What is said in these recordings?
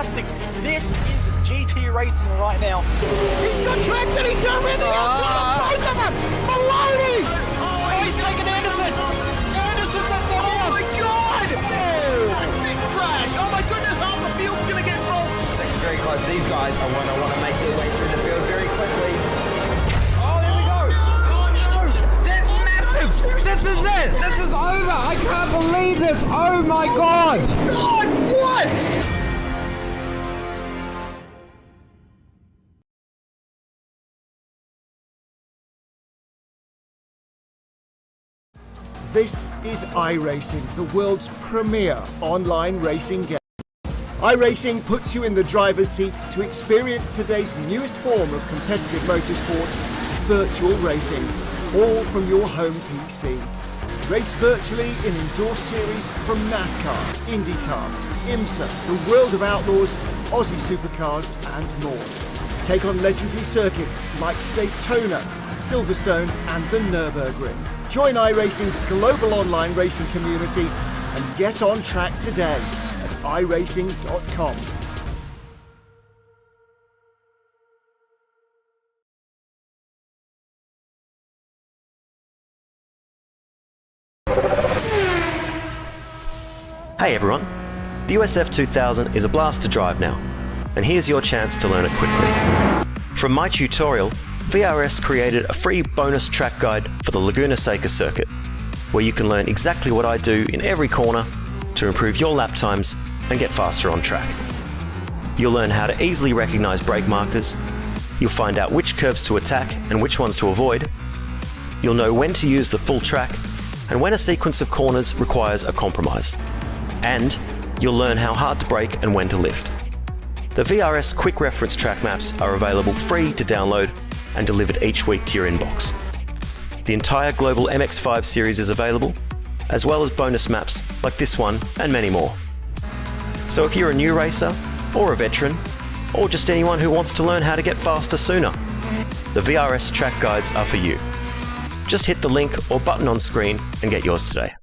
fantastic. This is GT racing right now. He's got traction, he's going in the outside of both of them! Maloney! Oh, he's taken Anderson! Anderson's up to Oh my god! Big crash! Oh my goodness, half the field's gonna get involved! Second very close. These guys are want to make their way through the field very quickly. Oh, there we go! Oh no! That's massive! This is it! This is over! I can't believe this! Oh my god! God, what? This is iRacing, the world's premier online racing game. iRacing puts you in the driver's seat to experience today's newest form of competitive motorsport, virtual racing, all from your home PC. Race virtually in endorsed series from NASCAR, IndyCar, IMSA, the World of Outlaws, Aussie Supercars and more. Take on legendary circuits like Daytona, Silverstone and the Nürburgring. Join iRacing's global online racing community and get on track today at iRacing.com. Hey everyone, the USF 2000 is a blast to drive now, and here's your chance to learn it quickly. From my tutorial, VRS created a free bonus track guide for the Laguna Seca circuit, where you can learn exactly what I do in every corner to improve your lap times and get faster on track. You'll learn how to easily recognize brake markers, you'll find out which curves to attack and which ones to avoid, you'll know when to use the full track and when a sequence of corners requires a compromise, and you'll learn how hard to brake and when to lift. The VRS quick reference track maps are available free to download and delivered each week to your inbox. The entire global MX-5 series is available, as well as bonus maps like this one and many more. So if you're a new racer, or a veteran, or just anyone who wants to learn how to get faster sooner, the VRS track guides are for you. Just hit the link or button on screen and get yours today.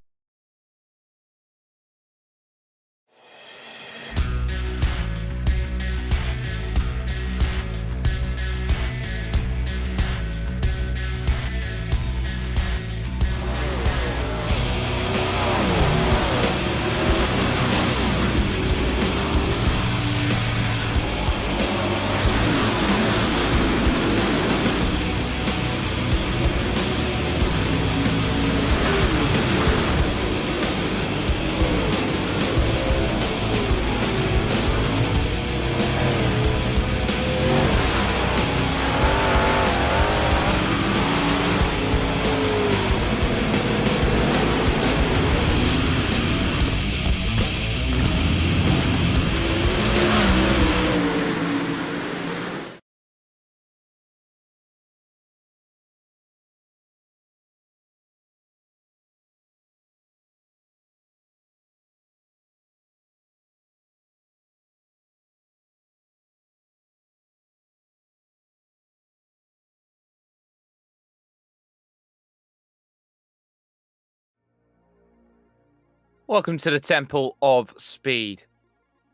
Welcome to the Temple of Speed.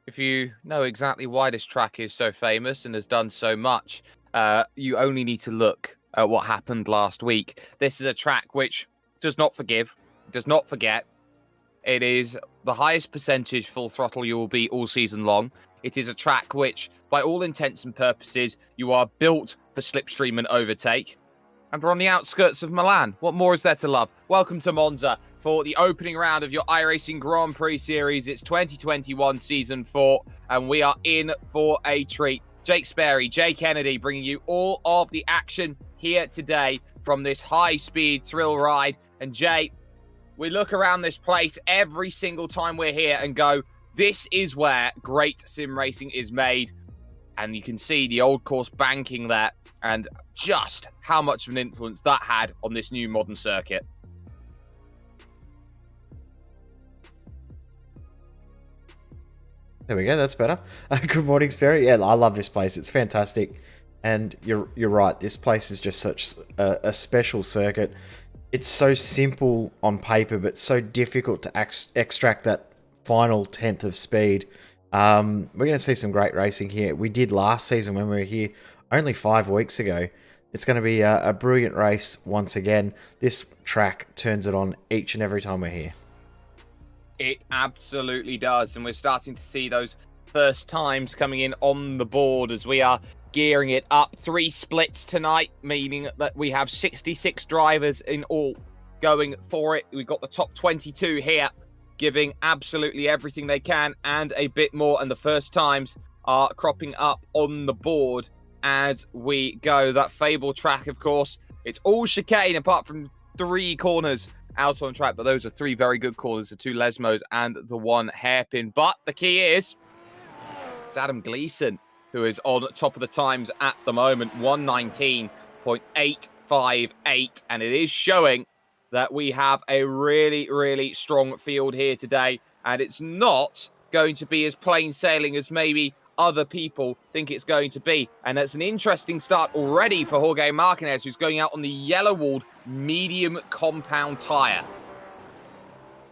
If you know exactly why this track is so famous and has done so much, you only need to look at what happened last week. This is a track which does not forgive, does not forget. It is the highest percentage full throttle you will be all season long. It is a track which, by all intents and purposes, you are built for slipstream and overtake. And we're on the outskirts of Milan. What more is there to love? Welcome to Monza for the opening round of your iRacing Grand Prix Series. It's 2021 Season 4, and we are in for a treat. Jake Sperry, Jay Kennedy, bringing you all of the action here today from this high-speed thrill ride. And Jay, we look around this place every single time we're here and go, this is where great sim racing is made. And you can see the old course banking there and just how much of an influence that had on this new modern circuit. There we go, that's better. Good morning, Sperry. Yeah, I love this place. It's fantastic. And you're right, this place is just such a special circuit. It's so simple on paper, but so difficult to extract that final tenth of speed. We're going to see some great racing here. We did last season when we were here only 5 weeks ago. It's going to be a brilliant race once again. This track turns it on each and every time we're here. It absolutely does. And we're starting to see those first times coming in on the board as we are gearing it up. 3 splits tonight, meaning that we have 66 drivers in all going for it. We've got the top 22 here, giving absolutely everything they can and a bit more. And the first times are cropping up on the board as we go. That Fable track, of course, it's all chicane apart from 3 corners out on track. But those are 3 very good corners, the 2 Lesmos and the 1 hairpin. But the key is it's Adam Gleeson who is on top of the times at the moment, 119.858. And it is showing that we have a really, really strong field here today. And it's not going to be as plain sailing as maybe other people think it's going to be. And that's an interesting start already for Jorge Martinez, who's going out on the yellow-walled medium compound tyre.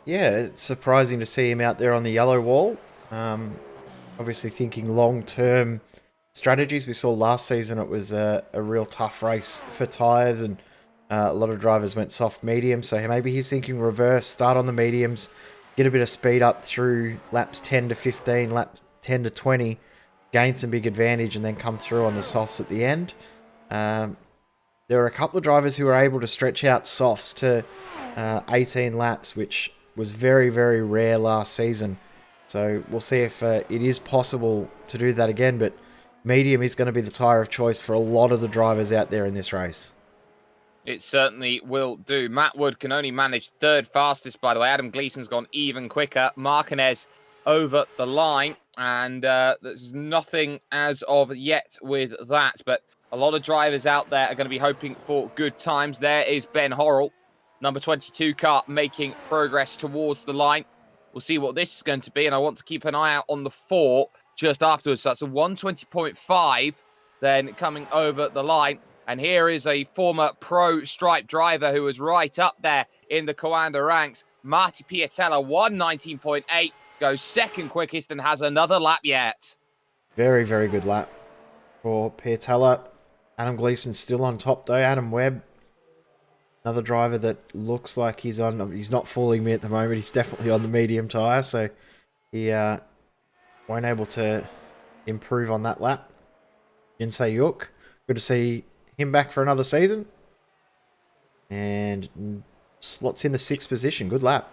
Yeah, it's surprising to see him out there on the yellow wall. Obviously thinking long-term strategies. We saw last season it was a real tough race for tyres, and a lot of drivers went soft medium, so maybe he's thinking reverse, start on the mediums, get a bit of speed up through laps 10 to 15, laps 10 to 20, gain some big advantage, and then come through on the softs at the end. There are a couple of drivers who were able to stretch out softs to 18 laps, which was very, very rare last season. So we'll see if it is possible to do that again, but medium is going to be the tyre of choice for a lot of the drivers out there in this race. It certainly will do. Matt Wood can only manage 3rd fastest, by the way. Adam Gleeson's gone even quicker. Martinez over the line, and there's nothing as of yet with that, but a lot of drivers out there are going to be hoping for good times. There is Ben Horrell, number 22 car, making progress towards the line. We'll see what this is going to be, and I want to keep an eye out on the 4 just afterwards. So that's a 120.5 then coming over the line. And here is a former pro stripe driver who was right up there in the Coanda ranks. Marty Piatella, 119.8, goes 2nd quickest and has another lap yet. Very, very good lap for Piatella. Adam Gleeson's still on top though. Adam Webb, another driver that looks like he's not fooling me at the moment. He's definitely on the medium tyre, so he won't able to improve on that lap. Jinsei Yuk, good to see him back for another season. And slots in the 6th position. Good lap.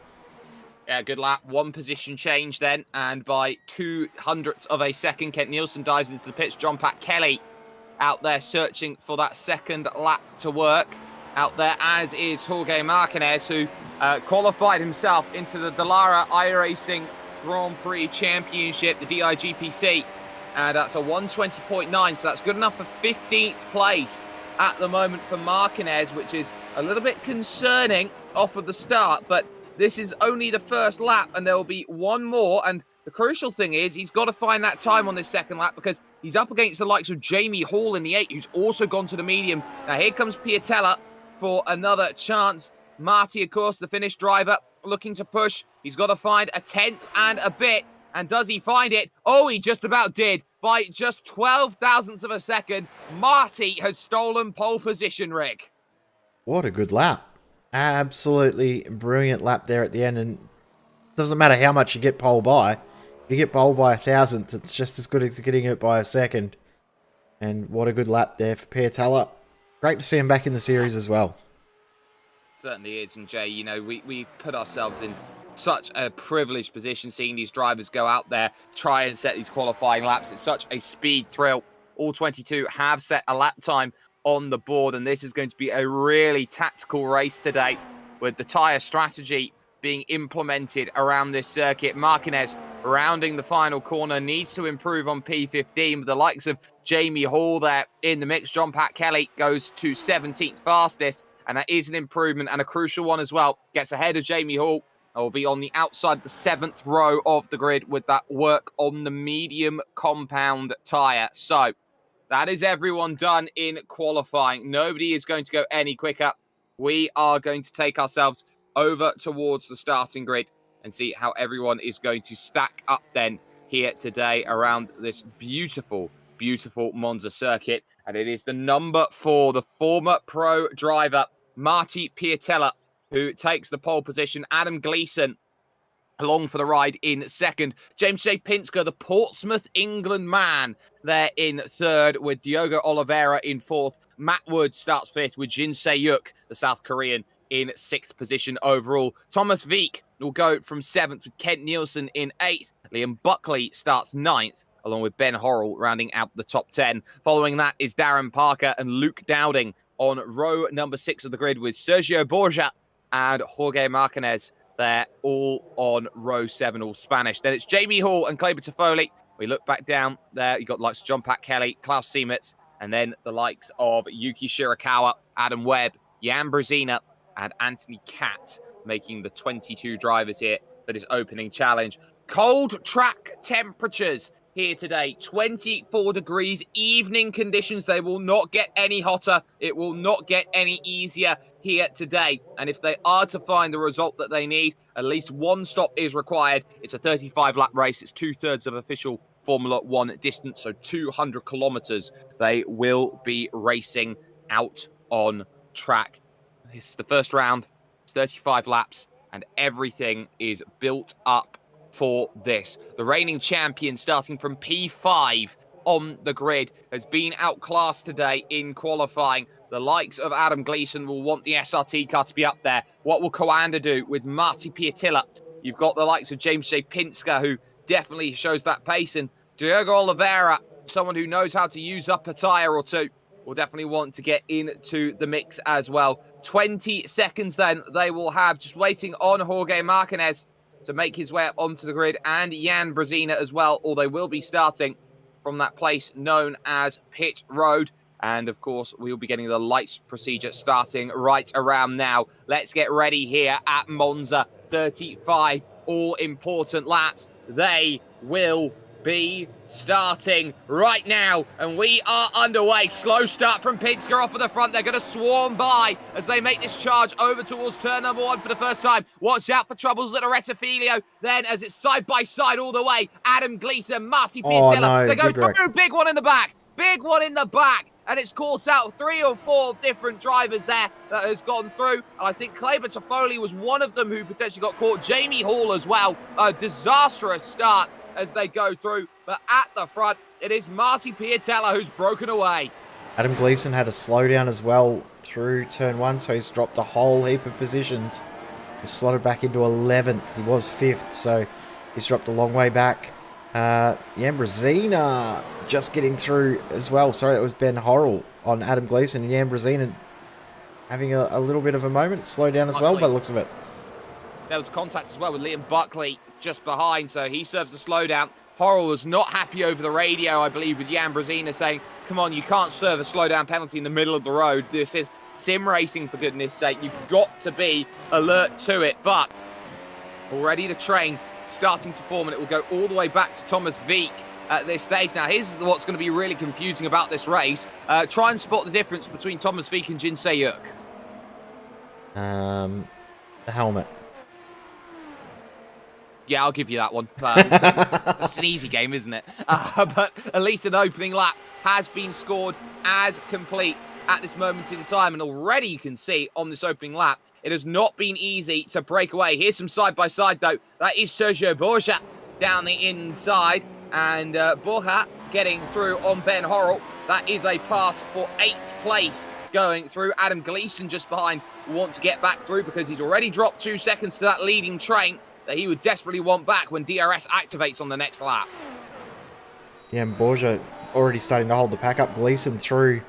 Yeah, good lap. 1 position change then. And by 0.02 of a second, Kent Nielsen dives into the pits. John Pat Kelly out there searching for that 2nd lap to work. Out there, as is Jorge Martinez, who qualified himself into the Dallara iRacing Grand Prix Championship, the DIGPC. And that's a 120.9, so that's good enough for 15th place at the moment for Martinez, which is a little bit concerning off of the start. But this is only the first lap, and there will be 1 more. And the crucial thing is he's got to find that time on this 2nd lap, because he's up against the likes of Jamie Hall in the 8, who's also gone to the mediums. Now here comes Piatella for another chance. Marty, of course, the Finnish driver, looking to push. He's got to find a 10th and a bit. And does he find it? Oh, he just about did. By just 12 thousandths of a second, Marty has stolen pole position, Rick. What a good lap. Absolutely brilliant lap there at the end. And it doesn't matter how much you get pole by. If you get pole by 1,000th, it's just as good as getting it by a second. And what a good lap there for Piatella. Great to see him back in the series as well. Certainly is. And Jay, you know, we put ourselves in such a privileged position seeing these drivers go out there, try and set these qualifying laps. It's such a speed thrill. All 22 have set a lap time on the board, and this is going to be a really tactical race today with the tyre strategy being implemented around this circuit. Martinez rounding the final corner, needs to improve on P15 with the likes of Jamie Hall there in the mix. John Pat Kelly goes to 17th fastest, and that is an improvement and a crucial one as well. Gets ahead of Jamie Hall. Will be on the outside, the 7th row of the grid with that work on the medium compound tyre. So that is everyone done in qualifying. Nobody is going to go any quicker. We are going to take ourselves over towards the starting grid and see how everyone is going to stack up then here today around this beautiful, beautiful Monza circuit. And it is the number 4, the former pro driver, Marty Piatella, who takes the pole position. Adam Gleeson along for the ride in second. James J. Pinsker, the Portsmouth, England man, there in third, with Diogo Oliveira in fourth. Matt Wood starts fifth, with Jin Se-yuk, the South Korean, in sixth position overall. Thomas Wieck will go from seventh, with Kent Nielsen in eighth. Liam Buckley starts ninth, along with Ben Horrell rounding out the top 10. Following that is Darren Parker and Luke Dowding on row number 6 of the grid, with Sergio Borja and Jorge Martinez. They're all on row 7, all Spanish. Then it's Jamie Hall and Kleber Toffoli. We look back down there. You've got the likes of John Pat Kelly, Klaus Siemetz, and then the likes of Yuki Shirakawa, Adam Webb, Jan Brezina, and Anthony Catt, making the 22 drivers here for this opening challenge. Cold track temperatures here today, 24 degrees, evening conditions. They will not get any hotter. It will not get any easier here today. And if they are to find the result that they need, at least one stop is required. It's a 35-lap race. It's 2/3 of official Formula One distance, so 200 kilometers they will be racing out on track. It's the first round. It's 35 laps, and everything is built up for this. The reigning champion, starting from P5 on the grid, has been outclassed today in qualifying. The likes of Adam Gleeson will want the SRT car to be up there. What will Coanda do with Marty Piatella? You've got the likes of James J. Pinsker, who definitely shows that pace, and Diogo Oliveira, someone who knows how to use up a tyre or two, will definitely want to get into the mix as well. 20 seconds then they will have, just waiting on Jorge Martinez to make his way up onto the grid, and Jan Brezina as well, or they will be starting from that place known as Pit Road. And of course, we'll be getting the lights procedure starting right around now. Let's get ready here at Monza. 35 all-important laps. They will be starting right now, and we are underway. Slow start from Pinsker off of the front. They're going to swarm by as they make this charge over towards turn number 1 for the first time. Watch out for troubles at Areta Filio. Then, as it's side by side all the way, Adam Gleeson, Marty Piatella. They go through, big one in the back. Big one in the back. And it's caught out 3 or 4 different drivers there that has gone through. And I think Kleber Toffoli was one of them who potentially got caught. Jamie Hall as well. A disastrous start as they go through. But at the front, it is Marty Piatella who's broken away. Adam Gleeson had a slowdown as well through turn 1, so he's dropped a whole heap of positions. He's slotted back into 11th. He was 5th, so he's dropped a long way back. Jan Brezina just getting through as well. Sorry, it was Ben Horrell on Adam Gleeson, and Jan Brezina having a little bit of a moment. Slow down as well by the looks of it. There was contact as well with Liam Buckley just behind, so he serves a slowdown. Horrell was not happy over the radio, I believe, with Jan Brezina saying, come on, you can't serve a slowdown penalty in the middle of the road. This is sim racing, for goodness sake. You've got to be alert to it. But already the train starting to form, and it will go all the way back to Thomas Wieck at this stage. Now, here's what's going to be really confusing about this race. Try and spot the difference between Thomas Wieck and Jin Se-yuk. The helmet. Yeah, I'll give you that one. That's an easy game, isn't it? But at least an opening lap has been scored as complete at this moment in time. And already you can see on this opening lap, it has not been easy to break away. Here's some side-by-side, though. That is Sergio Borja down the inside. And Borja getting through on Ben Horrell. That is a pass for 8th place going through. Adam Gleeson just behind will want to get back through because he's already dropped 2 seconds to that leading train that he would desperately want back when DRS activates on the next lap. Yeah, and Borja already starting to hold the pack up. Gleeson through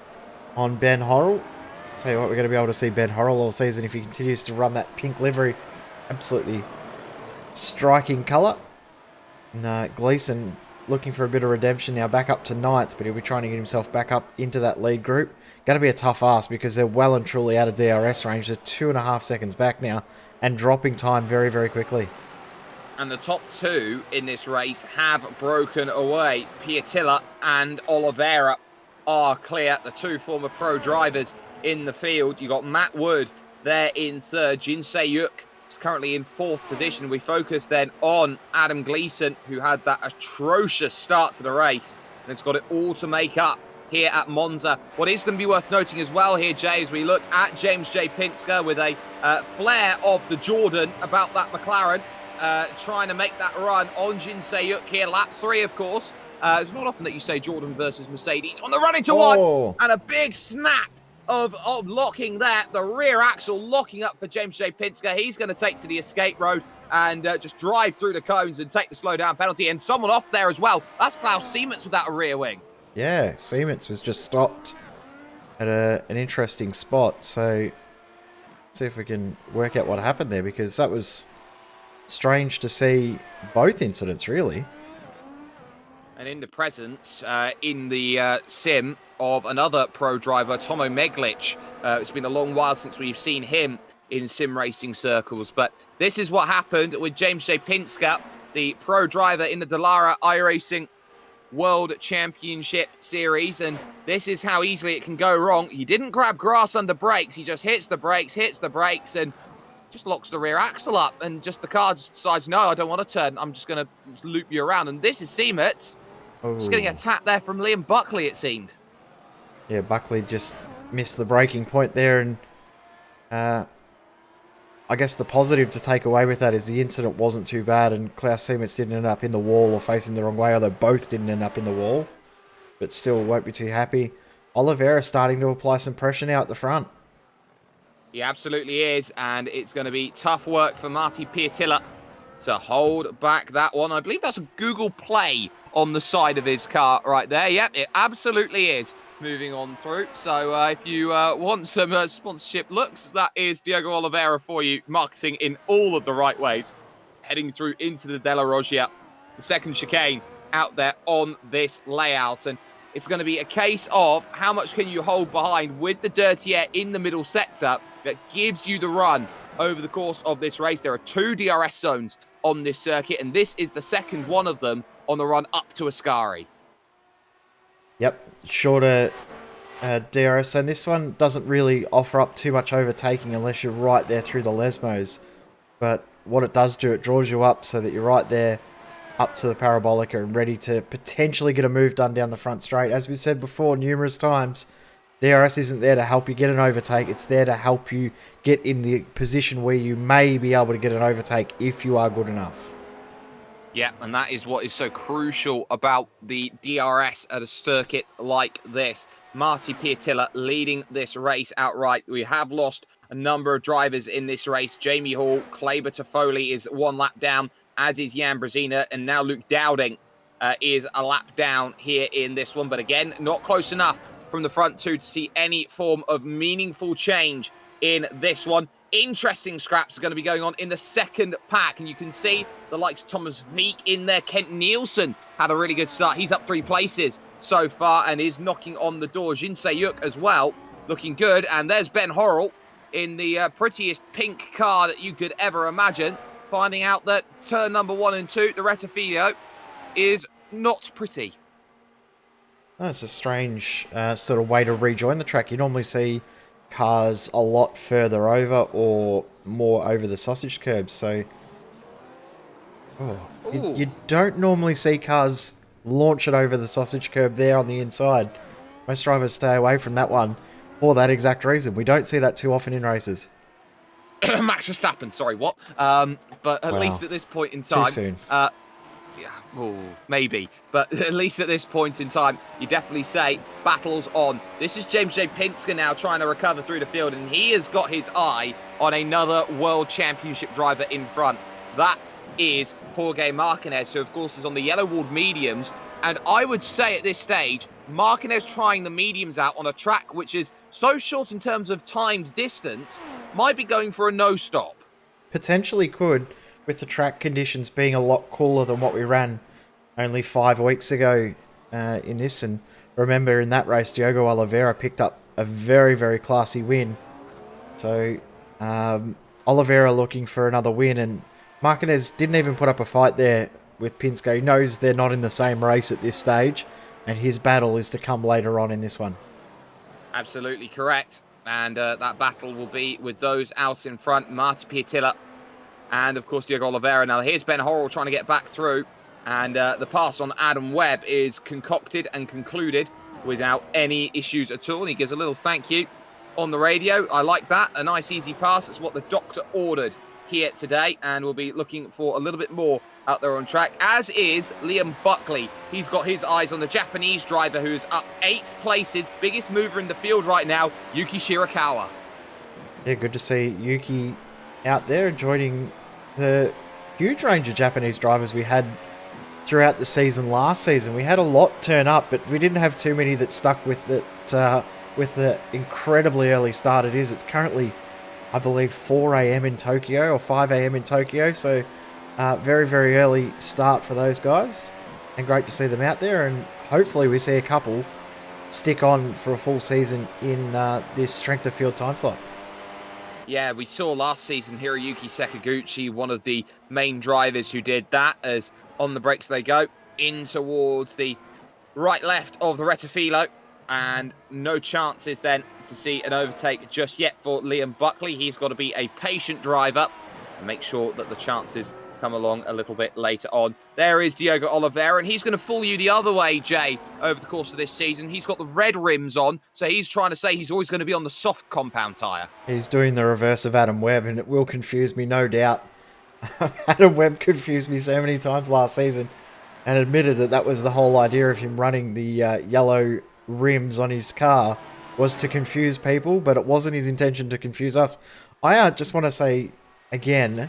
on Ben Horrell. Tell you what, we're going to be able to see Ben Horrell all season if he continues to run that pink livery. Absolutely striking colour. And Gleeson looking for a bit of redemption now, back up to 9th, but he'll be trying to get himself back up into that lead group. Going to be a tough ask because they're well and truly out of DRS range. They're 2.5 seconds back now and dropping time very, very quickly. And the top 2 in this race have broken away. Piatella and Oliveira are clear, the 2 former pro drivers in the field. You got Matt Wood there in 3rd, Jin Se-yuk is currently in 4th position. We focus then on Adam Gleeson, who had that atrocious start to the race, and it's got it all to make up here at Monza. What is going to be worth noting as well here, Jay, as we look at James J. Pinsker with a flare of the Jordan about that McLaren, trying to make that run on Jin Se-Yuk here. Lap 3, of course. It's not often that you say Jordan versus Mercedes on the run into one, and a big snap of locking there. The rear axle locking up for James J. Pinsker. He's going to take to the escape road and just drive through the cones and take the slow down penalty. And someone off there as well. That's Klaus Siemens without a rear wing. Yeah, Siemens was just stopped at an interesting spot. So see if we can work out what happened there, because that was strange to see both incidents, really. And in the presence, in the sim of another pro driver, Tomo Meglic. It's been a long while since we've seen him in sim racing circles. But this is what happened with James J. Pinsker, the pro driver in the Dallara iRacing World Championship Series. And this is how easily it can go wrong. He didn't grab grass under brakes. He just hits the brakes, and just locks the rear axle up. And just the car just decides, no, I don't want to turn. I'm just going to loop you around. And this is Siemens. Just getting a tap there from Liam Buckley, it seemed. Yeah, Buckley just missed the braking point there, and I guess the positive to take away with that is the incident wasn't too bad, and Klaus Siemens didn't end up in the wall or facing the wrong way, although both didn't end up in the wall, but still won't be too happy. Oliveira starting to apply some pressure now at the front. He absolutely is, and it's going to be tough work for Marty Piatilla to hold back that one. I believe that's a Google Play on the side of his car right there. Yep, it absolutely is. Moving on through. So if you want some sponsorship looks, that is Diogo Oliveira for you. Marketing in all of the right ways. Heading through into the Della Roggia. The second chicane out there on this layout. And it's going to be a case of how much can you hold behind with the dirty air in the middle sector that gives you the run over the course of this race. There are 2 DRS zones on this circuit, and this is the second one of them on the run up to Ascari. Yep, shorter DRS, and this one doesn't really offer up too much overtaking unless you're right there through the Lesmos. But what it does do, it draws you up so that you're right there up to the Parabolica and ready to potentially get a move done down the front straight. As we said before numerous times, DRS isn't there to help you get an overtake, it's there to help you get in the position where you may be able to get an overtake if you are good enough. Yeah, and that is what is so crucial about the DRS at a circuit like this. Marty Piatilla leading this race outright. We have lost a number of drivers in this race. Jamie Hall, Kleber Toffoli is 1 lap down, as is Jan Brezina, and now Luke Dowding is a lap down here in this one. But again, not close enough from the front 2 to see any form of meaningful change in this one. Interesting scraps are going to be going on in the second pack, and you can see the likes of Thomas Veek in there. Kent Nielsen had a really good start. He's up 3 places so far and is knocking on the door. Jin Se-Yuk as well, looking good. And there's Ben Horrell in the prettiest pink car that you could ever imagine, finding out that turn number 1 and 2, the Rettifilo, is not pretty. That's a strange sort of way to rejoin the track. You normally see cars a lot further over or more over the sausage curb, so you don't normally see cars launch it over the sausage curb there on the inside. Most drivers stay away from that one for that exact reason. We don't see that too often in races. Max Verstappen, sorry, what? But at least at this point in time, too soon. Maybe. But at least at this point in time, you definitely say battles on. This is James J. Pinsker now trying to recover through the field, and he has got his eye on another World Championship driver in front. That is Jorge Martinez, who of course is on the yellow walled mediums. And I would say at this stage, Martinez trying the mediums out on a track which is so short in terms of timed distance, might be going for a no-stop. Potentially could, with the track conditions being a lot cooler than what we ran only 5 weeks ago in this. And remember, in that race, Diogo Oliveira picked up a very, very classy win. So Oliveira looking for another win, and Martinez didn't even put up a fight there with Pinsker. He knows they're not in the same race at this stage, and his battle is to come later on in this one. Absolutely correct. And that battle will be with those out in front. Marty Piatilla and of course Diogo Oliveira. Now here's Ben Horrell trying to get back through, and the pass on Adam Webb is concocted and concluded without any issues at all. And he gives a little thank you on the radio. I like that. A nice easy pass. It's what the doctor ordered here today, and we'll be looking for a little bit more out there on track, as is Liam Buckley. He's got his eyes on the Japanese driver who is up 8 places, biggest mover in the field right now, Yuki Shirakawa. Yeah, good to see Yuki out there joining the huge range of Japanese drivers we had throughout the season last season. We had a lot turn up, but we didn't have too many that stuck with it, with the incredibly early start it is. It's currently, I believe, 4 a.m. in Tokyo, or 5 a.m. in Tokyo, so very, very early start for those guys, and great to see them out there, and hopefully we see a couple stick on for a full season in this strength of field time slot. Yeah, we saw last season Hiroyuki Sakaguchi, one of the main drivers who did that, as on the brakes they go, in towards the right-left of the Rettifilo, and no chances then to see an overtake just yet for Liam Buckley. He's got to be a patient driver and make sure that the chances come along a little bit later on. There is Diogo Oliveira, and he's going to fool you the other way, Jay, over the course of this season. He's got the red rims on, so he's trying to say he's always going to be on the soft compound tyre. He's doing the reverse of Adam Webb, and it will confuse me, no doubt. Adam Webb confused me so many times last season, and admitted that that was the whole idea of him running the yellow rims on his car, was to confuse people, but it wasn't his intention to confuse us. I just want to say again,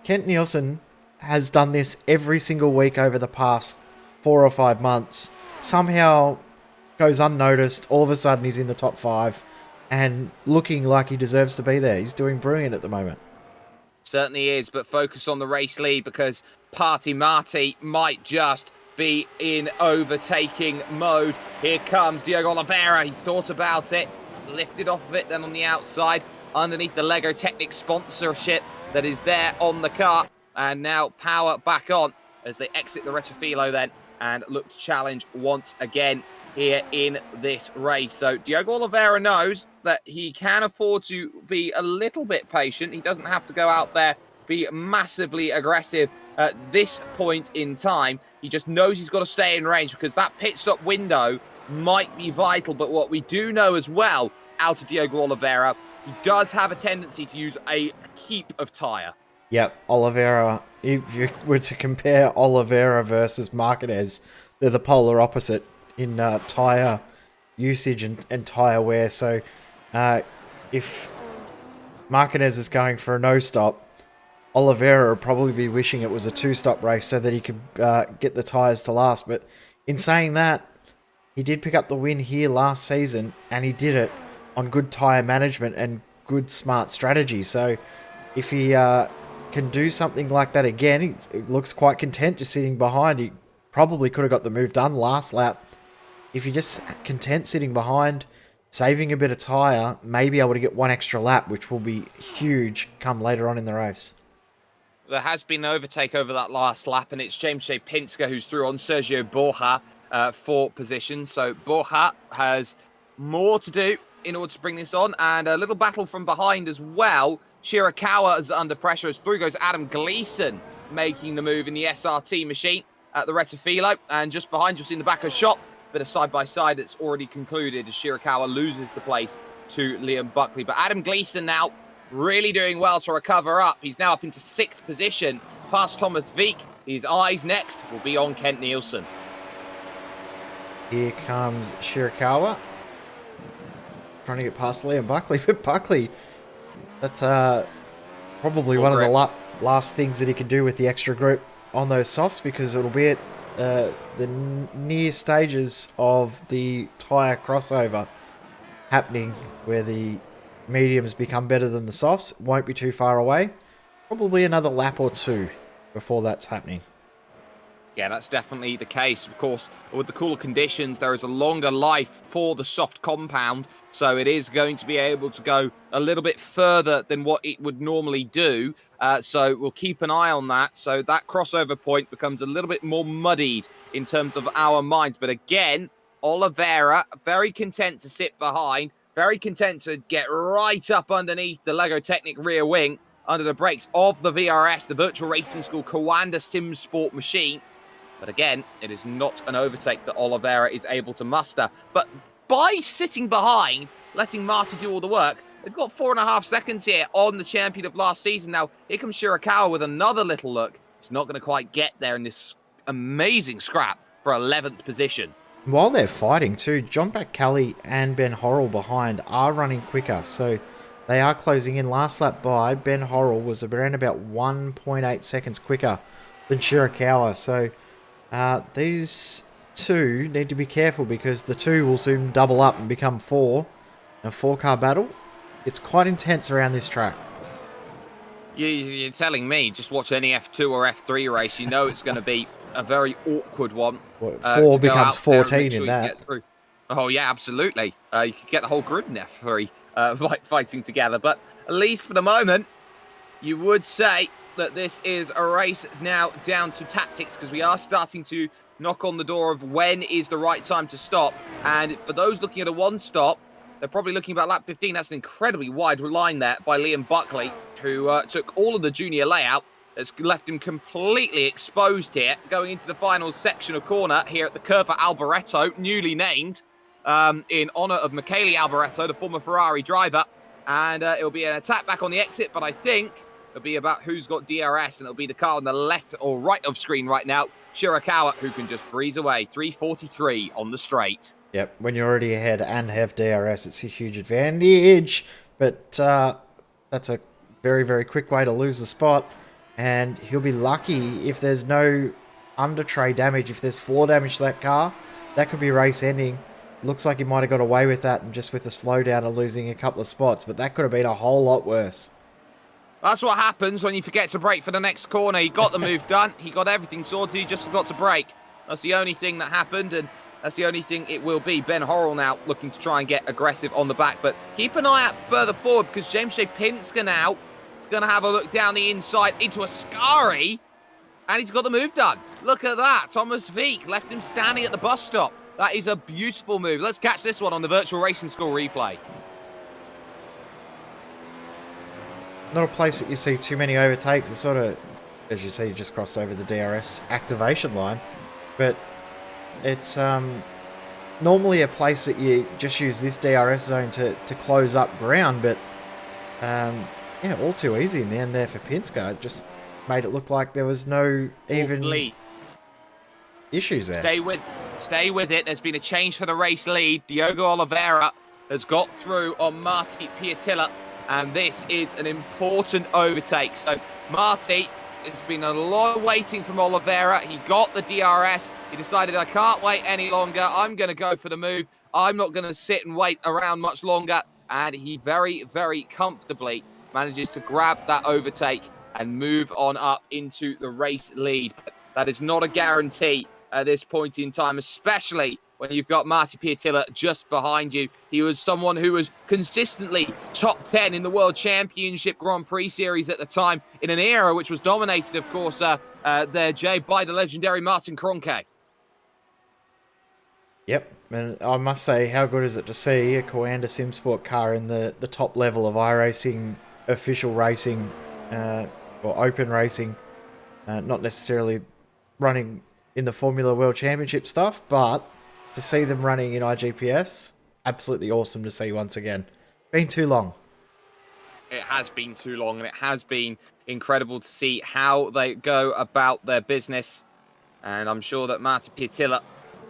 Kent Nielsen has done this every single week over the past 4 or 5 months. Somehow goes unnoticed. All of a sudden he's in the top 5 and looking like he deserves to be there. He's doing brilliant at the moment. Certainly is, but focus on the race lead, because Party Marty might just be in overtaking mode. Here comes Diogo Oliveira. He thought about it, lifted off of it, then on the outside, underneath the Lego Technic sponsorship that is there on the car, and now power back on as they exit the Rettifilo then and look to challenge once again here in this race. So Diogo Oliveira knows that he can afford to be a little bit patient. He doesn't have to go out there, be massively aggressive at this point in time. He just knows he's got to stay in range, because that pit stop window might be vital. But what we do know as well out of Diogo Oliveira, he does have a tendency to use a heap of tyre. Yep, Oliveira, if you were to compare Oliveira versus Marquez, they're the polar opposite in tyre usage and tyre wear. So if Marquez is going for a no-stop, Oliveira would probably be wishing it was a 2-stop race so that he could get the tyres to last. But in saying that, he did pick up the win here last season, and he did it on good tyre management and good smart strategy. So if he can do something like that again, he looks quite content just sitting behind. He probably could have got the move done last lap. If you're just content sitting behind, saving a bit of tyre, maybe able to get 1 extra lap, which will be huge come later on in the race. There has been an overtake over that last lap, and it's James J. Pinsker who's through on Sergio Borja for position. So Borja has more to do in order to bring this on, and a little battle from behind as well. Shirakawa is under pressure as through goes Adam Gleeson, making the move in the SRT machine at the Rettifilo, and just behind, just in the back of shot, bit of side-by-side that's already concluded as Shirakawa loses the place to Liam Buckley. But Adam Gleeson now really doing well to recover up. He's now up into 6th position, past Thomas Veek. His eyes next will be on Kent Nielsen. Here comes Shirakawa, trying to get past Liam Buckley, but Buckley, that's probably one of the last things that he can do with the extra grip on those softs, because it'll be at the near stages of the tyre crossover happening where the mediums become better than the softs. Won't be too far away. Probably another lap or 2 before that's happening. Yeah, that's definitely the case. Of course, with the cooler conditions, there is a longer life for the soft compound, so it is going to be able to go a little bit further than what it would normally do. So we'll keep an eye on that. So that crossover point becomes a little bit more muddied in terms of our minds. But again, Oliveira, very content to sit behind, very content to get right up underneath the Lego Technic rear wing under the brakes of the VRS, the Virtual Racing School Coanda Sim Sport machine. But again, it is not an overtake that Oliveira is able to muster. But by sitting behind, letting Marty do all the work, they've got 4.5 seconds here on the champion of last season. Now, here comes Shirakawa with another little look. He's not going to quite get there in this amazing scrap for 11th position. While they're fighting too, John Kelly and Ben Horrell behind are running quicker, so they are closing in. Last lap by, Ben Horrell was around about 1.8 seconds quicker than Shirakawa, so these two need to be careful because the two will soon double up and become four. A 4-car battle. It's quite intense around this track. You're telling me, just watch any F2 or F3 race, you know it's going to be a very awkward one. Well, 4 becomes 14 in that. Oh, yeah, absolutely. You could get the whole group in F3 fighting together. But at least for the moment, you would say that this is a race now down to tactics because we are starting to knock on the door of when is the right time to stop. And for those looking at a one stop, they're probably looking about lap 15. That's an incredibly wide line there by Liam Buckley, who took all of the junior layout. It's left him completely exposed here, going into the final section of corner here at the Curva Alboreto, newly named, in honour of Michele Alboreto, the former Ferrari driver. And it'll be an attack back on the exit, but I think it'll be about who's got DRS, and it'll be the car on the left or right of screen right now, Shirakawa, who can just breeze away. 3:43 on the straight. Yep, when you're already ahead and have DRS, it's a huge advantage. But that's a very, very quick way to lose the spot. And he'll be lucky if there's no under tray damage. If there's floor damage to that car, that could be race ending. Looks like he might have got away with that and just with the slowdown of losing a couple of spots. But that could have been a whole lot worse. That's what happens when you forget to brake for the next corner. He got the move done. He got everything sorted. He just forgot to brake. That's the only thing that happened. And that's the only thing it will be. Ben Horrell now looking to try and get aggressive on the back. But keep an eye out further forward because James Shapinska now is going to have a look down the inside into Ascari. And he's got the move done. Look at that. Thomas Veek left him standing at the bus stop. That is a beautiful move. Let's catch this one on the Virtual Racing School replay. Not a place that you see too many overtakes. It's sort of, as you see, just crossed over the DRS activation line. But it's normally a place that you just use this DRS zone to close up ground. But, yeah, all too easy in the end there for Pinsker. It just made it look like there was no even issues there. Stay with it. There's been a change for the race lead. Diogo Oliveira has got through on Marty Piatilla. And this is an important overtake. So Marty, it's been a lot of waiting from Oliveira. He got the DRS. He decided, I can't wait any longer. I'm going to go for the move. I'm not going to sit and wait around much longer. And he very, very comfortably manages to grab that overtake and move on up into the race lead. But that is not a guarantee at this point in time, especially when you've got Marty Piatilla just behind you. He was someone who was consistently top 10 in the World Championship Grand Prix Series at the time, in an era which was dominated, of course, there, Jay, by the legendary Martin Kroenke. Yep, and I must say, how good is it to see a Coanda SimSport car in the top level of iRacing, official racing, or open racing, not necessarily running in the Formula World Championship stuff, but to see them running in iGPS, absolutely awesome to see once again. Been too long. It has been too long, and it has been incredible to see how they go about their business. And I'm sure that Marty Piatilla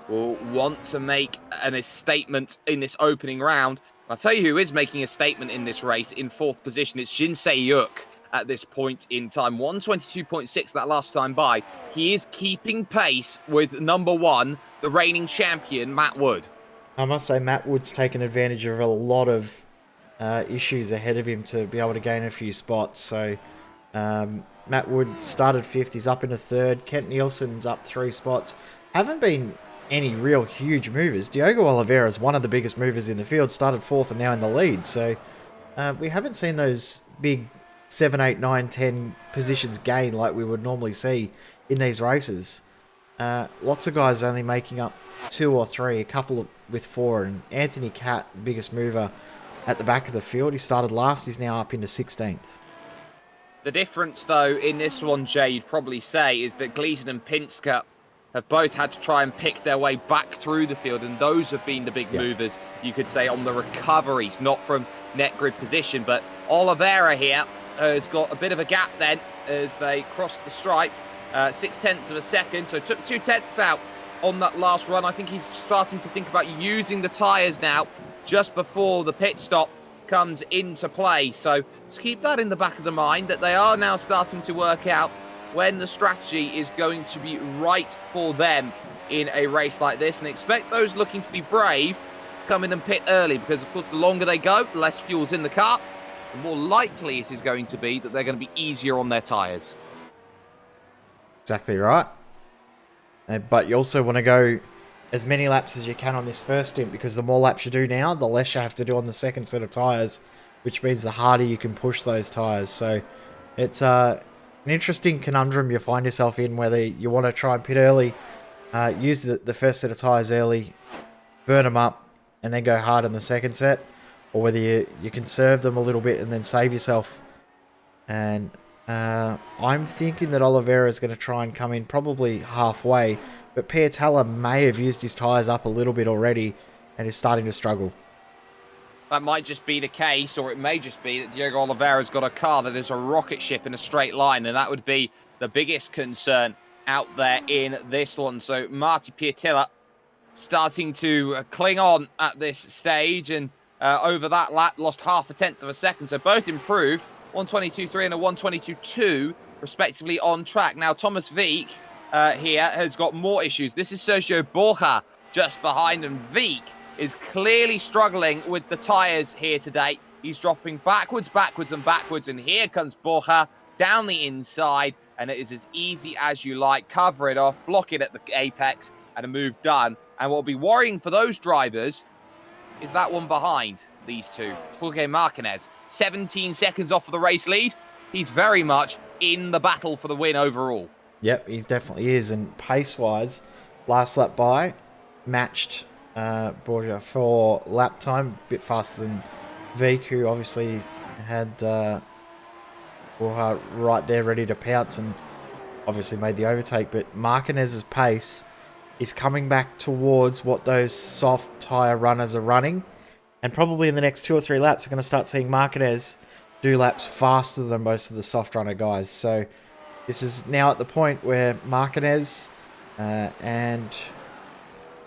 will want to make a statement in this opening round. I'll tell you who is making a statement in this race in 4th position. It's Jinsei Yuk at this point in time. 122.6 that last time by. He is keeping pace with number 1, the reigning champion, Matt Wood. I must say, Matt Wood's taken advantage of a lot of issues ahead of him to be able to gain a few spots. So Matt Wood started 5th, he's up into 3rd. Kent Nielsen's up 3 spots. Haven't been any real huge movers. Diogo Oliveira is one of the biggest movers in the field, started 4th and now in the lead. So we haven't seen those big 7, 8, 9, 10 positions gain like we would normally see in these races. Lots of guys only making up 2 or 3, a couple with 4, and Anthony Catt, biggest mover at the back of the field. He started last, he's now up into 16th. The difference, though, in this one, Jay, you'd probably say, is that Gleason and Pinsker have both had to try and pick their way back through the field, and those have been the big movers, you could say, on the recoveries, not from net grid position. But Oliveira here has got a bit of a gap then as they cross the stripe, 0.6 of a second, so took 0.2 out on that last run. I think he's starting to think about using the tyres now just before the pit stop comes into play. So just keep that in the back of the mind, that they are now starting to work out when the strategy is going to be right for them in a race like this, and expect those looking to be brave to come in and pit early, because of course the longer they go, the less fuel's in the car, the more likely it is going to be that they're going to be easier on their tyres. Exactly right. But you also want to go as many laps as you can on this first stint, because the more laps you do now, the less you have to do on the second set of tyres, which means the harder you can push those tyres. So it's an interesting conundrum you find yourself in, whether you want to try and pit early, use the first set of tyres early, burn them up, and then go hard in the second set, or whether you conserve them a little bit and then save yourself. And I'm thinking that Oliveira is going to try and come in probably halfway, but Piatella may have used his tyres up a little bit already and is starting to struggle. That might just be the case, or it may just be that Diego Oliveira's got a car that is a rocket ship in a straight line, and that would be the biggest concern out there in this one. So Marty Piatella starting to cling on at this stage, and over that lap lost 0.5 of a second, so both improved, 1:22.3 and a 1:22.2 respectively on track. Now Thomas Wieck here has got more issues. This is Sergio Borja just behind, and Wieck is clearly struggling with the tyres here today. He's dropping backwards, and here comes Borja down the inside, and it is as easy as you like. Cover it off, block it at the apex, and a move done. And what will be worrying for those drivers is that one behind these two. Jorge Martinez, 17 seconds off of the race lead. He's very much in the battle for the win overall. Yep, he definitely is. And pace-wise, last lap by, matched Borja for lap time, a bit faster than Wieck, who obviously had Borja right there ready to pounce and obviously made the overtake. But Martinez's pace is coming back towards what those soft tyre runners are running. And probably in the next 2 or 3 laps, we're going to start seeing Martinez do laps faster than most of the soft runner guys. So this is now at the point where Martinez and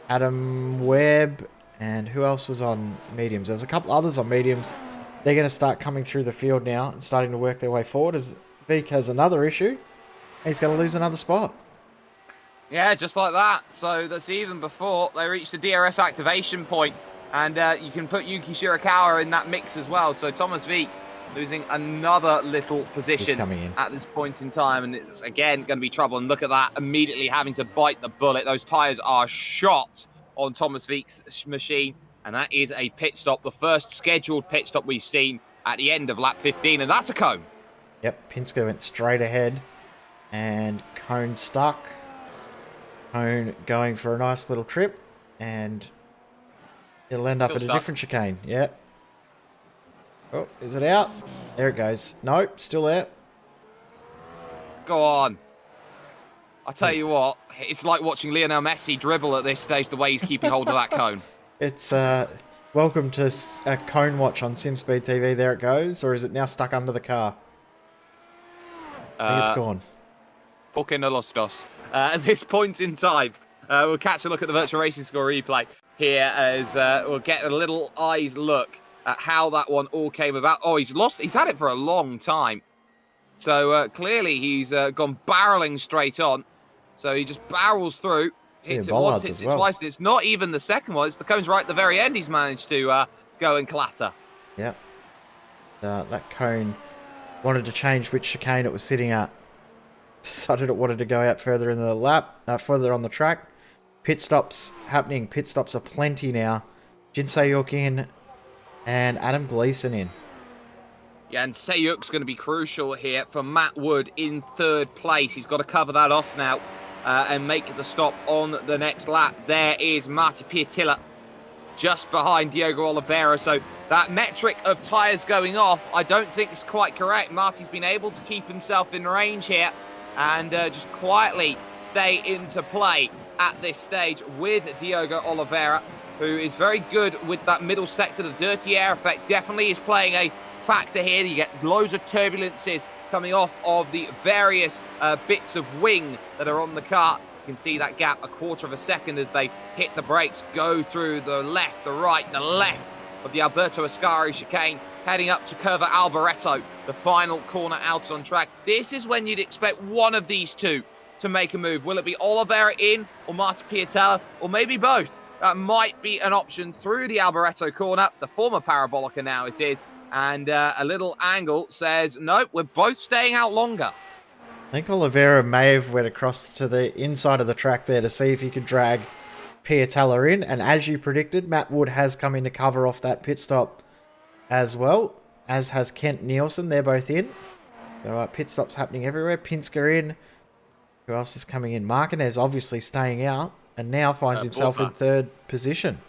Adam Webb and who else was on mediums? There was a couple others on mediums. They're going to start coming through the field now and starting to work their way forward, as Wieck has another issue. He's going to lose another spot. Yeah, just like that. So that's even before they reach the DRS activation point. And you can put Yuki Shirakawa in that mix as well. So Thomas Wieck losing another little position at this point in time. And it's, again, going to be trouble. And look at that, immediately having to bite the bullet. Those tyres are shot on Thomas Wieck's machine. And that is a pit stop, the first scheduled pit stop we've seen at the end of lap 15. And that's a cone. Yep, Pinsker went straight ahead. And Cone stuck. Cone going for a nice little trip. And it'll end up at a different chicane. Yep. Oh, is it out? There it goes. Nope, still there. Go on. I tell you what, it's like watching Lionel Messi dribble at this stage, the way he's keeping hold of that cone. It's welcome to a cone watch on SimSpeed TV. There it goes. Or is it now stuck under the car? I think it's gone. Porque no los dos. At this point in time, we'll catch a look at the virtual racing score replay here as we'll get a little eyes look at how that one all came about. Oh, he's had it for a long time. So clearly he's gone barreling straight on. So he just barrels through, hits it once, hits it twice. It's not even the second one. It's the cone's right at the very end he's managed to go and clatter. Yep. That cone wanted to change which chicane it was sitting at. Decided it wanted to go out further in the lap, further on the track. Pit stops happening. Pit stops are plenty now. Jin Se-hyuk in and Adam Gleason in. Yeah, and Se-hyuk's going to be crucial here for Matt Wood in third place. He's got to cover that off now and make the stop on the next lap. There is Marty Piatella just behind Diego Oliveira. So That metric of tyres going off, I don't think is quite correct. Marty's been able to keep himself in range here and just quietly stay into play at this stage with Diogo Oliveira, who is very good with that middle sector. The dirty air effect definitely is playing a factor here. You get loads of turbulences coming off of the various bits of wing that are on the car. You can see that gap a quarter of a second as they hit the brakes, go through the left, the right, the left of the Alberto Ascari chicane, heading up to Curva Alboreto, the final corner out on track. This is when you'd expect one of these two to make a move. Will it be Oliveira in or Marti Piatella, or maybe both? That might be an option through the Alboreto corner, the former Parabolica now it is, and a little angle says, no, we're both staying out longer. I think Oliveira may have went across to the inside of the track there to see if he could drag Piatella in, and as you predicted, Matt Wood has come in to cover off that pit stop as well, as has Kent Nielsen. They're both in. So pit stops happening everywhere. Pinsker in. Who else is coming in? Martinez obviously staying out, and now finds himself in third position.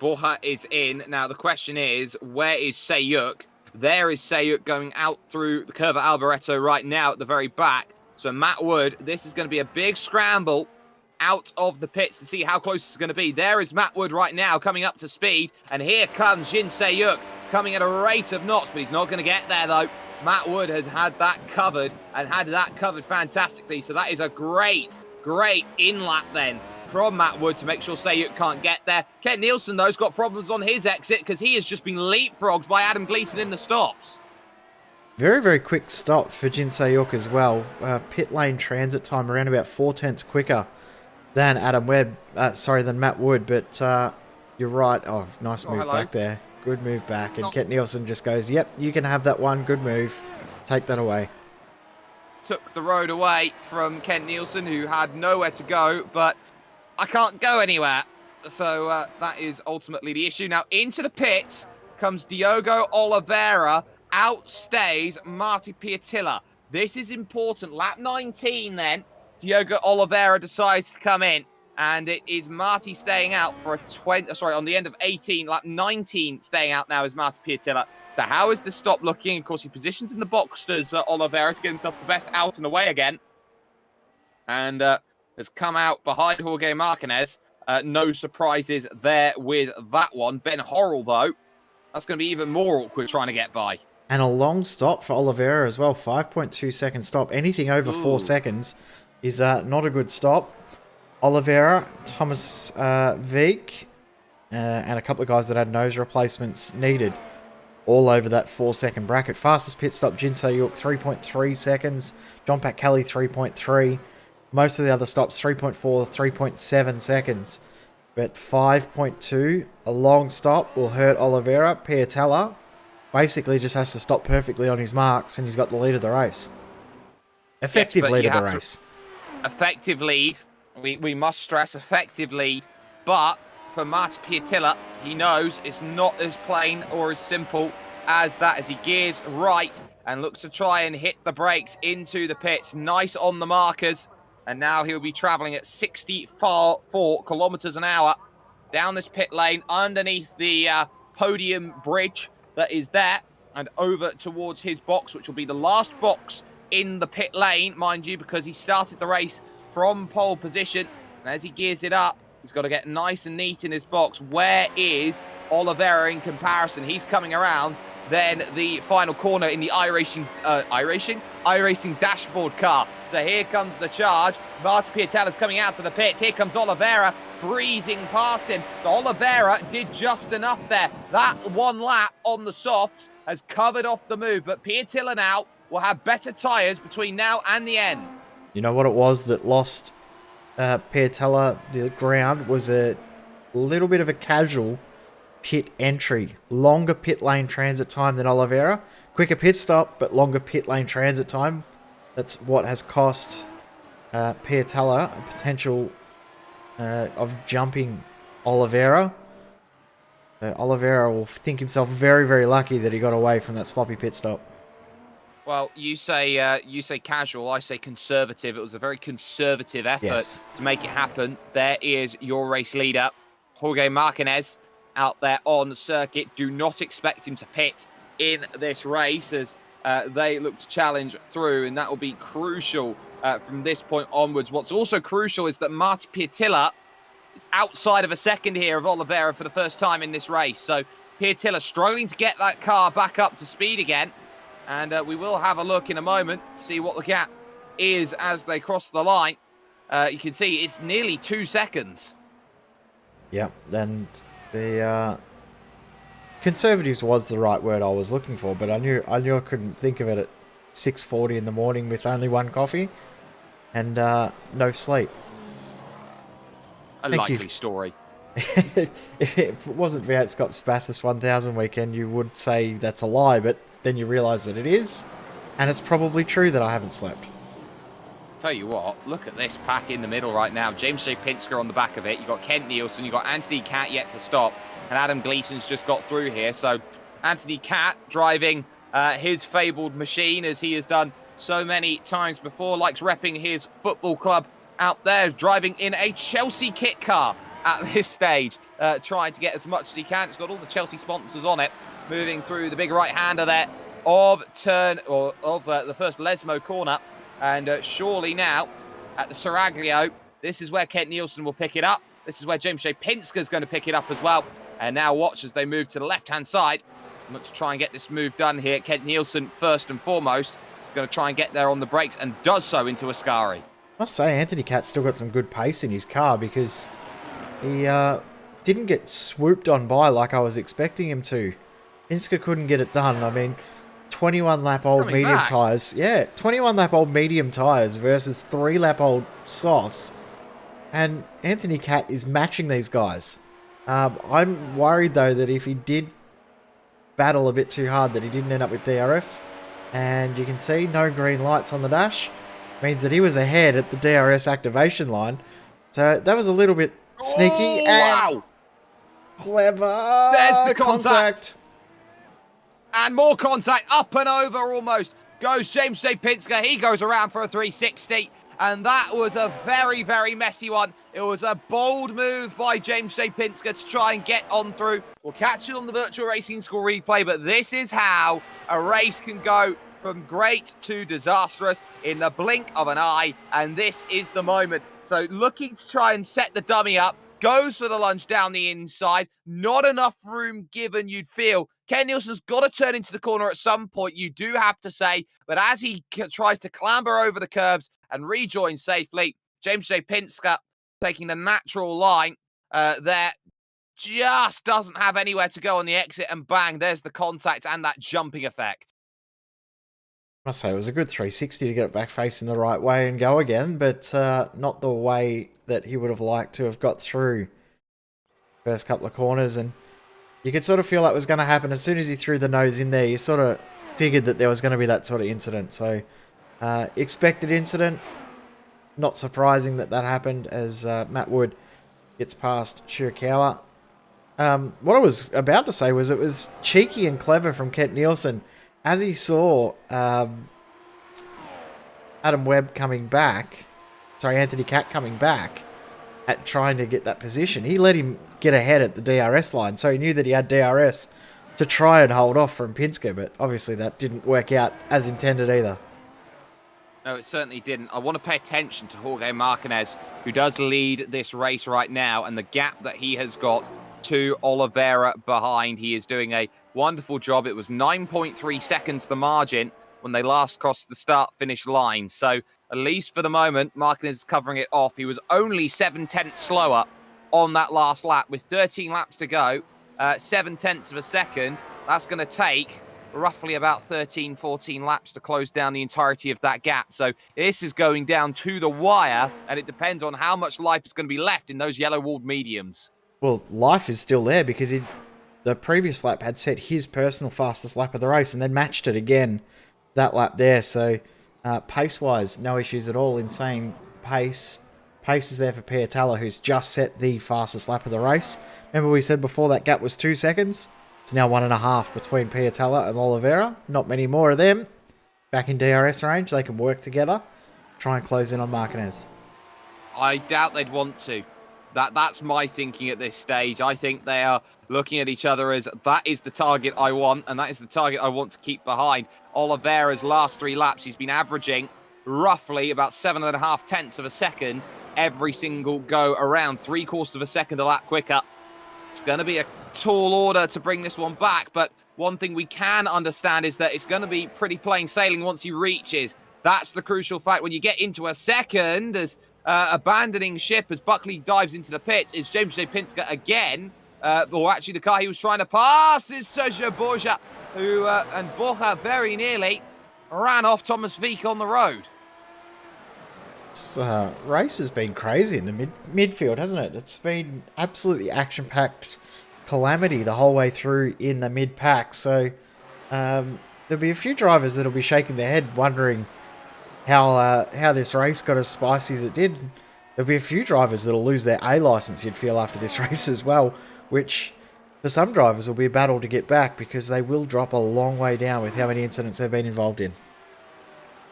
Borja is in. Now the question is, where is Sayuk? There is Sayuk going out through the Curva Alboreto right now at the very back. So Matt Wood, this is going to be a big scramble out of the pits to see how close it's going to be. There is Matt Wood right now coming up to speed. And here comes Jin Sayuk coming at a rate of knots, but he's not going to get there though. Matt Wood has had that covered and had that covered fantastically. So that is a great in-lap then from Matt Wood to make sure Sayuk can't get there. Kent Nielsen, though, has got problems on his exit because he has just been leapfrogged by Adam Gleeson in the stops. Very, very quick stop for Jin Sayuk as well. Pit lane transit time around about 4/10 quicker than than Matt Wood, but you're right. Oh, nice move back there. Good move back. And Kent Nielsen just goes, yep, you can have that one. Good move. Take that away. Took the road away from Kent Nielsen, who had nowhere to go, but I can't go anywhere. So that is ultimately the issue. Now into the pit comes Diogo Oliveira, outstays Marti Piatella. This is important. Lap 19 then, Diogo Oliveira decides to come in, and it is Marti staying out for on the end of 18, lap 19 staying out now is Marti Piatella. So how is this stop looking? Of course, he positions in the boxes Oliveira to get himself the best out and away again. And has come out behind Jorge Martinez. No surprises there with that one. Ben Horrell, though, that's going to be even more awkward trying to get by. And a long stop for Oliveira as well. 5.2 second stop. Anything over 4 seconds is not a good stop. Oliveira, Thomas Veek, and a couple of guys that had nose replacements needed all over that 4-second bracket. Fastest pit stop, Jin Sayuk, 3.3 seconds. John Pat Kelly, 3.3. Most of the other stops, 3.4, 3.7 seconds. But 5.2, a long stop, will hurt Oliveira. Piatella basically just has to stop perfectly on his marks, and he's got the lead of the race. Effective lead of the race. Effective lead. We must stress effective lead. But for Marti Piatella, he knows it's not as plain or as simple as that, as he gears right and looks to try and hit the brakes into the pits. Nice on the markers. And now he'll be traveling at 64 kilometers an hour down this pit lane underneath the podium bridge that is there and over towards his box, which will be the last box in the pit lane, mind you, because he started the race from pole position. And as he gears it up, he's got to get nice and neat in his box. Where is Oliveira in comparison? He's coming around. Then the final corner in the iRacing dashboard car. So here comes the charge. Marti Piatella's coming out to the pits. Here comes Oliveira breezing past him. So Oliveira did just enough there. That one lap on the softs has covered off the move. But Piatella now will have better tyres between now and the end. You know what it was that lost Piatella the ground was a little bit of a casual pit entry. Longer pit lane transit time than Oliveira. Quicker pit stop, but longer pit lane transit time. That's what has cost Piatella a potential of jumping Oliveira. Oliveira will think himself very, very lucky that he got away from that sloppy pit stop. Well, you say casual, I say conservative. It was a very conservative effort to make it happen. There is your race leader, Jorge Martinez. out there on circuit. Do not expect him to pit in this race as they look to challenge through, and that will be crucial from this point onwards. What's also crucial is that Marty Piatilla is outside of a second here of Oliveira for the first time in this race. So Piatilla struggling to get that car back up to speed again. And we will have a look in a moment, see what the gap is as they cross the line. You can see it's nearly 2 seconds. Yeah, and the conservatives was the right word I was looking for, but I knew I couldn't think of it at 6:40 in the morning with only one coffee and no sleep. A likely story. If it wasn't V8 Scott's Bathurst 1000 weekend, you would say that's a lie, but then you realise that it is, and it's probably true that I haven't slept. Tell you what, look at this pack in the middle right now. James J. Pinsker on the back of it. You've got Kent Nielsen, you've got Anthony Catt yet to stop, and Adam Gleason's just got through here. So Anthony Catt driving his fabled machine, as he has done so many times before, likes repping his football club out there, driving in a Chelsea kit car at this stage, trying to get as much as he can. It's got all the Chelsea sponsors on it, moving through the big right-hander there of the first Lesmo corner. And surely now, at the Seraglio, this is where Kent Nielsen will pick it up. This is where James J. Pinsker is going to pick it up as well. And now watch as they move to the left-hand side. Look to try and get this move done here. Kent Nielsen, first and foremost, going to try and get there on the brakes, and does so into Ascari. I must say, Anthony Catt's still got some good pace in his car, because he didn't get swooped on by like I was expecting him to. Pinsker couldn't get it done. I mean, 21-lap-old medium tyres. Yeah, 21-lap-old medium tyres versus 3-lap-old softs. And Anthony Catt is matching these guys. I'm worried, though, that if he did battle a bit too hard, that he didn't end up with DRS. And you can see no green lights on the dash. Means that he was ahead at the DRS activation line. So that was a little bit sneaky. And wow! Clever. There's the contact. And more contact, up and over almost goes James J. Pinsker. He goes around for a 360, and that was a very, very messy one. It was a bold move by James J. Pinsker to try and get on through. We'll catch it on the Virtual Racing School replay, but this is how a race can go from great to disastrous in the blink of an eye, and this is the moment. So looking to try and set the dummy up, goes for the lunge down the inside. Not enough room given, you'd feel. Ken Nielsen's got to turn into the corner at some point, you do have to say. But as he tries to clamber over the curbs and rejoin safely, James J. Pinsker taking the natural line there, just doesn't have anywhere to go on the exit, and bang, there's the contact and that jumping effect. I must say, it was a good 360 to get it back facing the right way and go again, but not the way that he would have liked to have got through first couple of corners. And you could sort of feel that was going to happen as soon as he threw the nose in there. You sort of figured that there was going to be that sort of incident. So expected incident. Not surprising that that happened as Matt Wood gets past Shirakawa. What I was about to say was it was cheeky and clever from Kent Nielsen. As he saw Adam Webb coming back, Anthony Catt coming back at trying to get that position, he let him get ahead at the DRS line, so he knew that he had DRS to try and hold off from Pinsker, but obviously that didn't work out as intended either. No, it certainly didn't. I want to pay attention to Jorge Martinez, who does lead this race right now, and the gap that he has got to Oliveira behind. He is doing a wonderful job. It was 9.3 seconds the margin when they last crossed the start-finish line. So at least for the moment, Martinez is covering it off. He was only 7/10 slower on that last lap with 13 laps to go. 7/10 of a second. That's going to take roughly about 13, 14 laps to close down the entirety of that gap. So this is going down to the wire, and it depends on how much life is going to be left in those yellow-walled mediums. Well, life is still there because the previous lap had set his personal fastest lap of the race and then matched it again that lap there. So pace-wise, no issues at all in saying pace. Pace is there for Piatella, who's just set the fastest lap of the race. Remember we said before that gap was 2 seconds? It's now 1.5 between Piatella and Oliveira. Not many more of them. Back in DRS range, they can work together. Try and close in on Martinez. I doubt they'd want to. That's my thinking at this stage. I think they are looking at each other as that is the target I want, and that is the target I want to keep behind. Oliveira's last 3 laps, he's been averaging roughly about 7.5 tenths of a second every single go around, 3/4 of a second a lap quicker. It's going to be a tall order to bring this one back, but one thing we can understand is that it's going to be pretty plain sailing once he reaches. That's the crucial fact. When you get into a second, as abandoning ship as Buckley dives into the pits, is James J. Pinsker again. Or actually, the car he was trying to pass is Sergio Borja, who and Borja very nearly ran off Thomas Wieck on the road. This race has been crazy in the midfield, hasn't it? It's been absolutely action-packed calamity the whole way through in the mid-pack. So there'll be a few drivers that'll be shaking their head wondering how this race got as spicy as it did. There'll be a few drivers that'll lose their A license, you'd feel, after this race as well, which for some drivers will be a battle to get back because they will drop a long way down with how many incidents they've been involved in.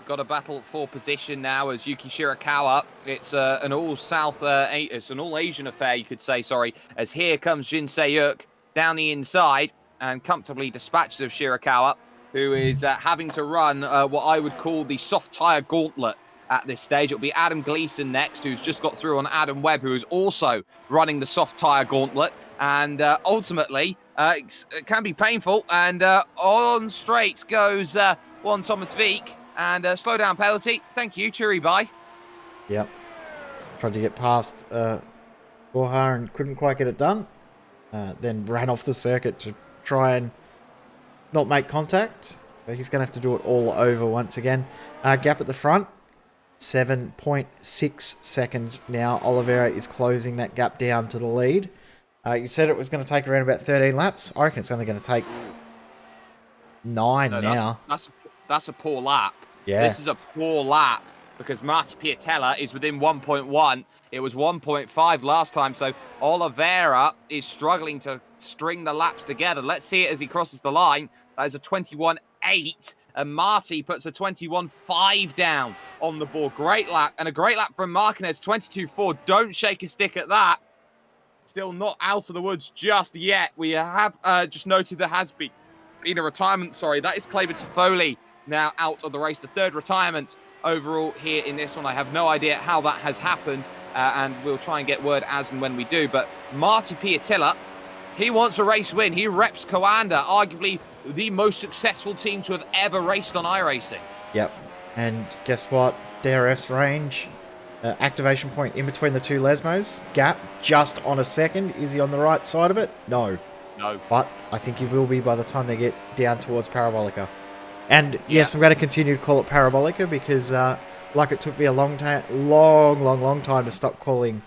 Got a battle for position now as Yuki Shirakawa. It's an it's an all-Asian affair, you could say, sorry, as here comes Jin Se-yuk down the inside and comfortably dispatched of Shirakawa, who is having to run what I would call the soft tyre gauntlet at this stage. It'll be Adam Gleeson next, who's just got through on Adam Webb, who is also running the soft tyre gauntlet. And ultimately, it can be painful. And on straight goes one Thomas Wieck. And slow down penalty. Thank you, Churi, bye. Yep. Tried to get past Borja and couldn't quite get it done. Then ran off the circuit to try and not make contact. So he's going to have to do it all over once again. Gap at the front. 7.6 seconds now. Oliveira is closing that gap down to the lead. You said it was going to take around about 13 laps. I reckon it's only going to take 9 now. That's a poor lap. Yeah. This is a poor lap because Marti Piatella is within 1.1. It was 1.5 last time, so Oliveira is struggling to string the laps together. Let's see it as he crosses the line. That is a 21.8, and Marti puts a 21.5 down on the board. Great lap, and a great lap from Martinez, 22.4. Don't shake a stick at that. Still not out of the woods just yet. We have just noted there has been a retirement. Sorry, that is Claver Toffoli now out of the race. The 3rd retirement overall here in this one. I have no idea how that has happened, and we'll try and get word as and when we do. But Marti Piatella, he wants a race win. He reps Coanda, arguably the most successful team to have ever raced on iRacing. Yep. And guess what? DRS range, activation point in between the two Lesmos. Gap just on a second. Is he on the right side of it? No. No. But I think he will be by the time they get down towards Parabolica. And yes, I'm going to continue to call it Parabolica because like it took me a long time to stop calling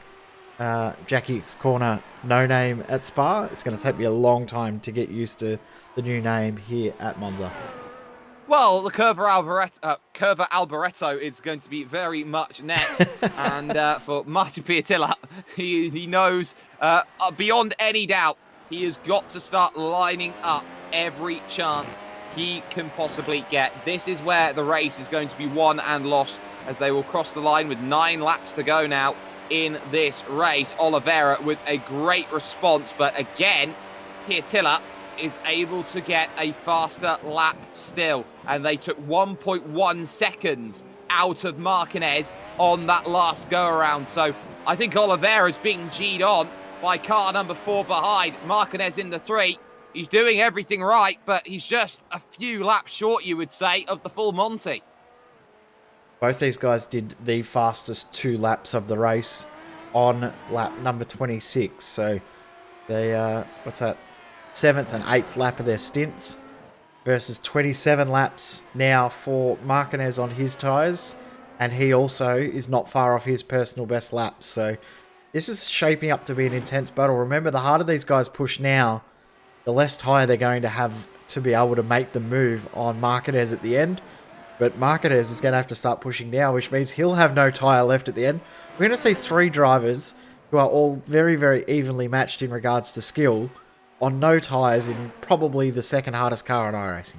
Jackie X Corner no name at Spa. It's going to take me a long time to get used to the new name here at Monza. Well, the Curva Alboreto is going to be very much next. And for Marti Piatella, he knows beyond any doubt he has got to start lining up every chance he can possibly get. This is where the race is going to be won and lost, as they will cross the line with 9 laps to go now in this race. Oliveira with a great response, but again, Piatella is able to get a faster lap still, and they took 1.1 seconds out of Martinez on that last go-around. So I think Oliveira is being G'd on by car number 4 behind. Martinez in the 3. He's doing everything right, but he's just a few laps short, you would say, of the full Monty. Both these guys did the fastest 2 laps of the race on lap number 26. So they, 7th and 8th lap of their stints versus 27 laps now for Martinez on his tyres. And he also is not far off his personal best laps. So this is shaping up to be an intense battle. Remember, the harder these guys push now, the less tyre they're going to have to be able to make the move on Martinez at the end. But Martinez is going to have to start pushing now, which means he'll have no tyre left at the end. We're going to see 3 drivers who are all very, very evenly matched in regards to skill on no tyres in probably the second hardest car on iRacing.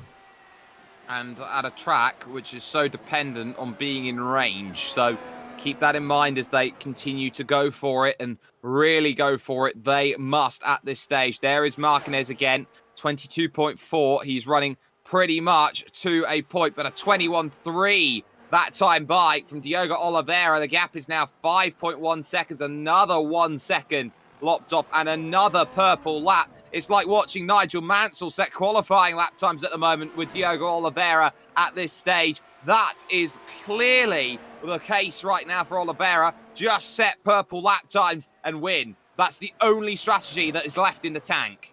And at a track which is so dependent on being in range. So keep that in mind as they continue to go for it and really go for it. They must at this stage. There is Marquez again, 22.4. He's running pretty much to a point, but a 21.3 that time by from Diogo Oliveira. The gap is now 5.1 seconds, another 1 second lopped off, and another purple lap. It's like watching Nigel Mansell set qualifying lap times at the moment with Diogo Oliveira at this stage. That is clearly the case right now for Oliveira. Just set purple lap times and win. That's the only strategy that is left in the tank.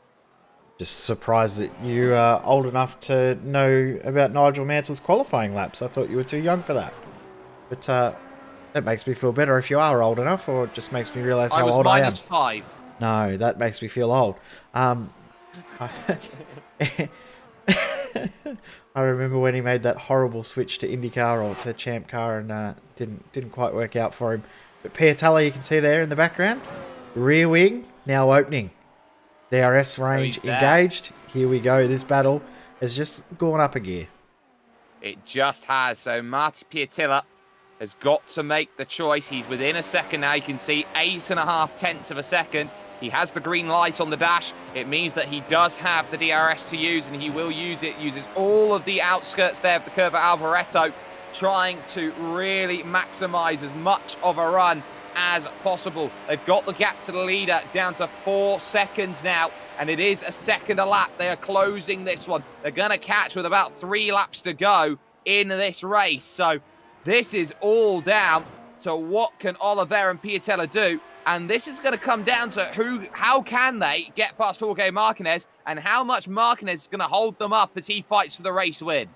Just surprised that you are old enough to know about Nigel Mansell's qualifying laps. I thought you were too young for that. But that makes me feel better if you are old enough, or it just makes me realise how old I am. I was -5. No, that makes me feel old. I remember when he made that horrible switch to IndyCar or to Champ Car, and didn't quite work out for him. But Piatella, you can see there in the background, rear wing now opening. DRS range engaged. Here we go. This battle has just gone up a gear. It just has. So Marty Piatella has got to make the choice. He's within a second now. You can see 8.5 tenths of a second. He has the green light on the dash. It means that he does have the DRS to use, and he will use it. Uses all of the outskirts there of the curve at Alboreto, trying to really maximize as much of a run as possible. They've got the gap to the leader down to 4 seconds now, and it is a second a lap. They are closing this one. They're going to catch with about 3 laps to go in this race. So this is all down to what can Oliveira and Piatella do. And this is going to come down to how can they get past Jorge Marquez, and how much Marquez is going to hold them up as he fights for the race win.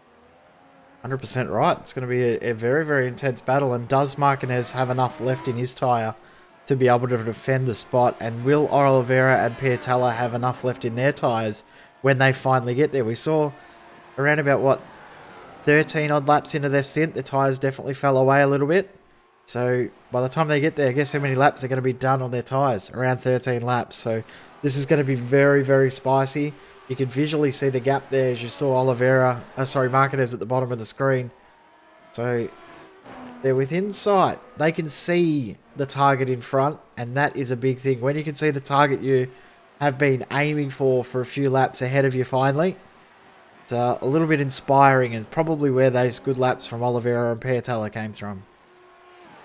100% right. It's going to be a very, very intense battle. And does Marquez have enough left in his tyre to be able to defend the spot? And will Oliveira and Piatella have enough left in their tyres when they finally get there? We saw around about, 13 odd laps into their stint, the tyres definitely fell away a little bit. So by the time they get there, guess how many laps they're going to be done on their tyres? Around 13 laps. So this is going to be very, very spicy. You can visually see the gap there as you saw Marquez at the bottom of the screen. So they're within sight. They can see the target in front, and that is a big thing. When you can see the target you have been aiming for a few laps ahead of you finally, it's a little bit inspiring, and probably where those good laps from Oliveira and Piatella came from.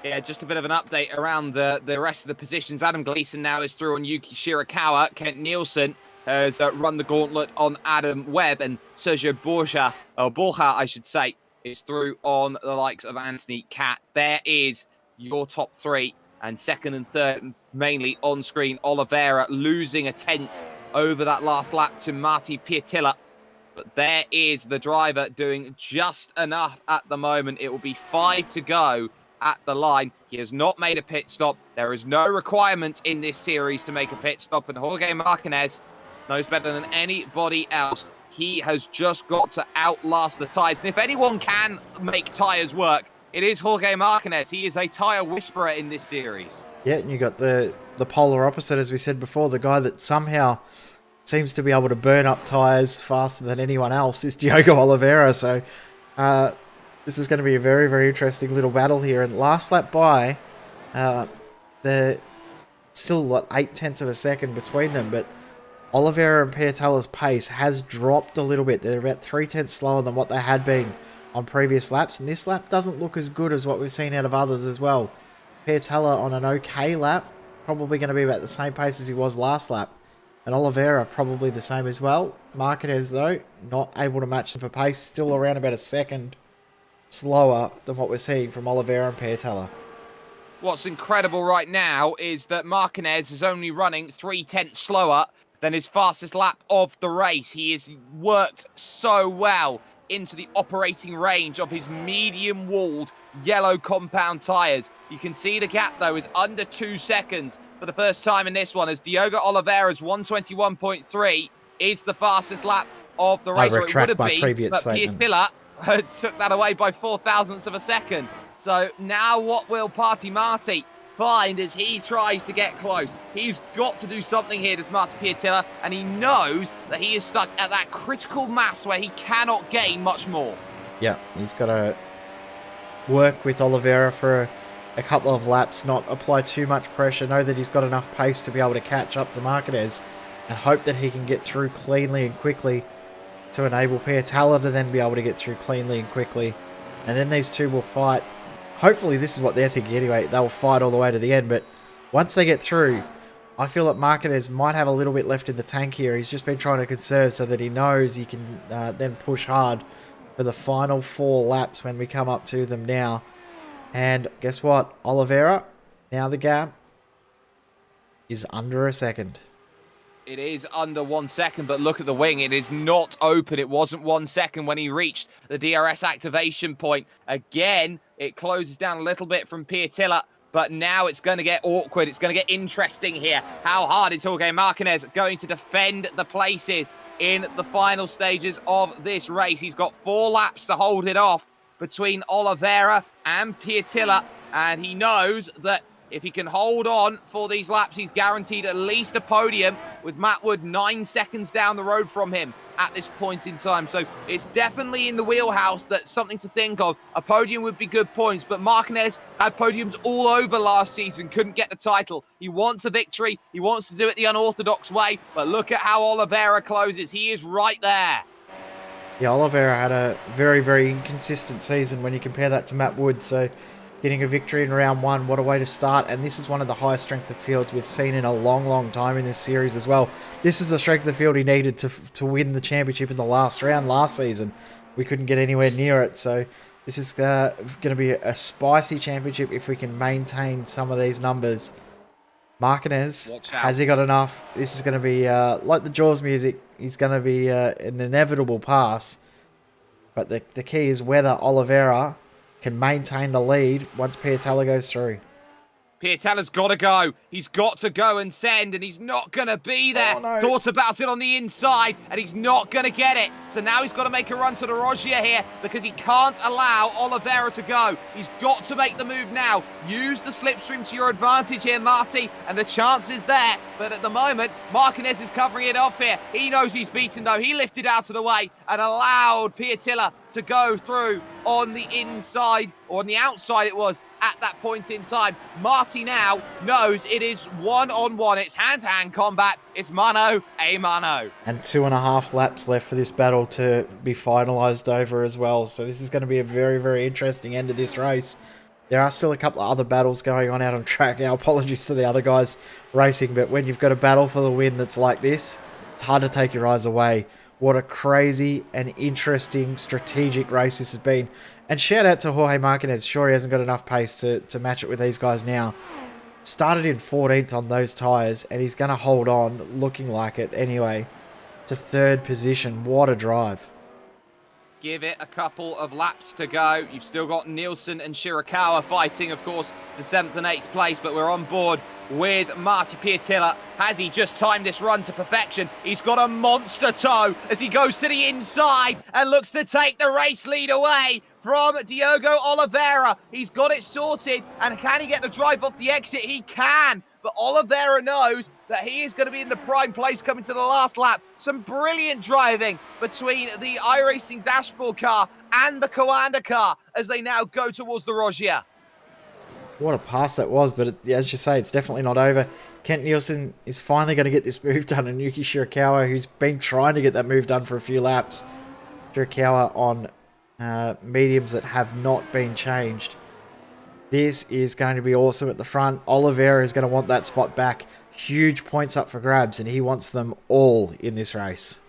Yeah, just a bit of an update around the rest of the positions. Adam Gleason now is through on Yuki Shirakawa. Kent Nielsen has run the gauntlet on Adam Webb, and Sergio Borja, I should say, is through on the likes of Anthony Cat. There is your top 3, and second and third mainly on screen. Oliveira losing a 10th over that last lap to Marty Piatella. But there is the driver doing just enough at the moment. It will be 5 to go at the line. He has not made a pit stop. There is no requirement in this series to make a pit stop, and Jorge Marquez knows better than anybody else. He has just got to outlast the tyres. And if anyone can make tyres work, it is Jorge Marquez. He is a tyre whisperer in this series. Yeah, and you got the polar opposite, as we said before. The guy that somehow seems to be able to burn up tyres faster than anyone else is Diogo Oliveira. So this is going to be a very, very interesting little battle here. And last lap by, they're still 8 tenths of a second between them, but Oliveira and Piatella's pace has dropped a little bit. They're about 3 tenths slower than what they had been on previous laps, and this lap doesn't look as good as what we've seen out of others as well. Piatella on an okay lap, probably going to be about the same pace as he was last lap, and Oliveira probably the same as well. Marquez, though, not able to match them for pace, still around about a second slower than what we're seeing from Oliveira and Piatella. What's incredible right now is that Marquez is only running 3 tenths slower than his fastest lap of the race. He has worked so well into the operating range of his medium-walled yellow compound tyres. You can see the gap, though, is under 2 seconds for the first time in this one, as Diogo Oliveira's 121.3 is the fastest lap of the race. I retract my previous statement. Piatella took that away by 4 thousandths of a second. So now what will Marty find as he tries to get close? He's got to do something here, does Marty Piatella, and he knows that he is stuck at that critical mass where he cannot gain much more. Yeah, he's got to work with Oliveira for a couple of laps, not apply too much pressure, know that he's got enough pace to be able to catch up to Marquez, and hope that he can get through cleanly and quickly to enable Piatella to then be able to get through cleanly and quickly. And then these two will fight. Hopefully this is what they're thinking anyway. They'll fight all the way to the end. But once they get through, I feel that Marquez might have a little bit left in the tank here. He's just been trying to conserve so that he knows he can then push hard for the final 4 laps when we come up to them now. And guess what? Oliveira, now the gap is under a second. It is under 1 second, but look at the wing. It is not open. It wasn't 1 second when he reached the DRS activation point. Again, it closes down a little bit from Piatella, but now it's going to get awkward. It's going to get interesting here. How hard is Jorge Marquez going to defend the places in the final stages of this race? He's got 4 laps to hold it off between Oliveira and Piatella, and he knows that if he can hold on for these laps, he's guaranteed at least a podium, with Matt Wood 9 seconds down the road from him at this point in time. So it's definitely in the wheelhouse. That's something to think of. A podium would be good points, but Marquez had podiums all over last season, couldn't get the title. He wants a victory. He wants to do it the unorthodox way, but look at how Oliveira closes. He is right there. Yeah, Oliveira had a very, very inconsistent season when you compare that to Matt Wood. So getting a victory in round 1, what a way to start. And this is one of the highest strength of fields we've seen in a long, long time in this series as well. This is the strength of field he needed to win the championship in the last round last season. We couldn't get anywhere near it. So this is going to be a spicy championship if we can maintain some of these numbers. Marquez, has he got enough? This is going to be like the Jaws music. He's going to be an inevitable pass. But the key is whether Oliveira can maintain the lead once Piatella goes through. Piatella's got to go. He's got to go and send, and he's not going to be there. Oh, no. Thought about it on the inside, and he's not going to get it. So now he's got to make a run to the Rogia here because he can't allow Oliveira to go. He's got to make the move now. Use the slipstream to your advantage here, Marty, and the chance is there. But at the moment, Marquez is covering it off here. He knows he's beaten, though. He lifted out of the way and allowed Piatella to go through on the inside, or on the outside it was, at that point in time. Marty now knows it is one-on-one. It's hand-to-hand combat. It's mano a mano. And 2.5 laps left for this battle to be finalised over as well. So this is going to be a very, very interesting end of this race. There are still a couple of other battles going on out on track. Our apologies to the other guys racing, but when you've got a battle for the win that's like this, it's hard to take your eyes away. What a crazy and interesting strategic race this has been. And shout out to Jorge Marquez. Sure, he hasn't got enough pace to match it with these guys now. Started in 14th on those tyres, and he's going to hold on, looking like it anyway, to 3rd position. What a drive. Give it a couple of laps to go. You've still got Nielsen and Shirakawa fighting, of course, for 7th and 8th place, but we're on board with Marty Piatella. Has he just timed this run to perfection? He's got a monster toe as he goes to the inside and looks to take the race lead away from Diogo Oliveira. He's got it sorted, and can he get the drive off the exit? He can, but Oliveira knows that he is going to be in the prime place coming to the last lap. Some brilliant driving between the iRacing dashboard car and the Coanda car as they now go towards the Rogia. What a pass that was, but as you say, it's definitely not over. Kent Nielsen is finally going to get this move done, and Yuki Shirakawa, who's been trying to get that move done for a few laps. Shirakawa on mediums that have not been changed. This is going to be awesome at the front. Oliveira is going to want that spot back. Huge points up for grabs, and he wants them all in this race.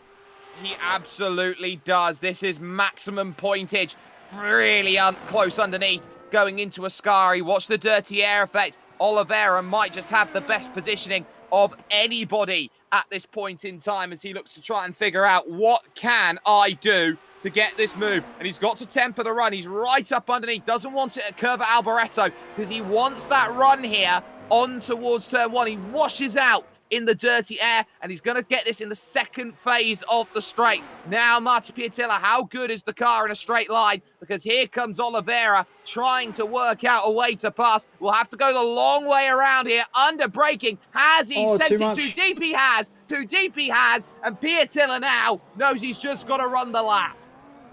He absolutely does. This is maximum pointage. Really close underneath, going into Ascari. Watch the dirty air effect. Oliveira might just have the best positioning of anybody at this point in time as he looks to try and figure out what can I do to get this move. And he's got to temper the run. He's right up underneath. Doesn't want it at Curva Alboreto because he wants that run here on towards turn 1. He washes out in the dirty air, and he's going to get this in the second phase of the straight. Now, Marty Piatella, how good is the car in a straight line? Because here comes Oliveira trying to work out a way to pass. We'll have to go the long way around here. Under braking. Has he sent it too deep? He has. Too deep he has. And Piatella now knows he's just got to run the lap.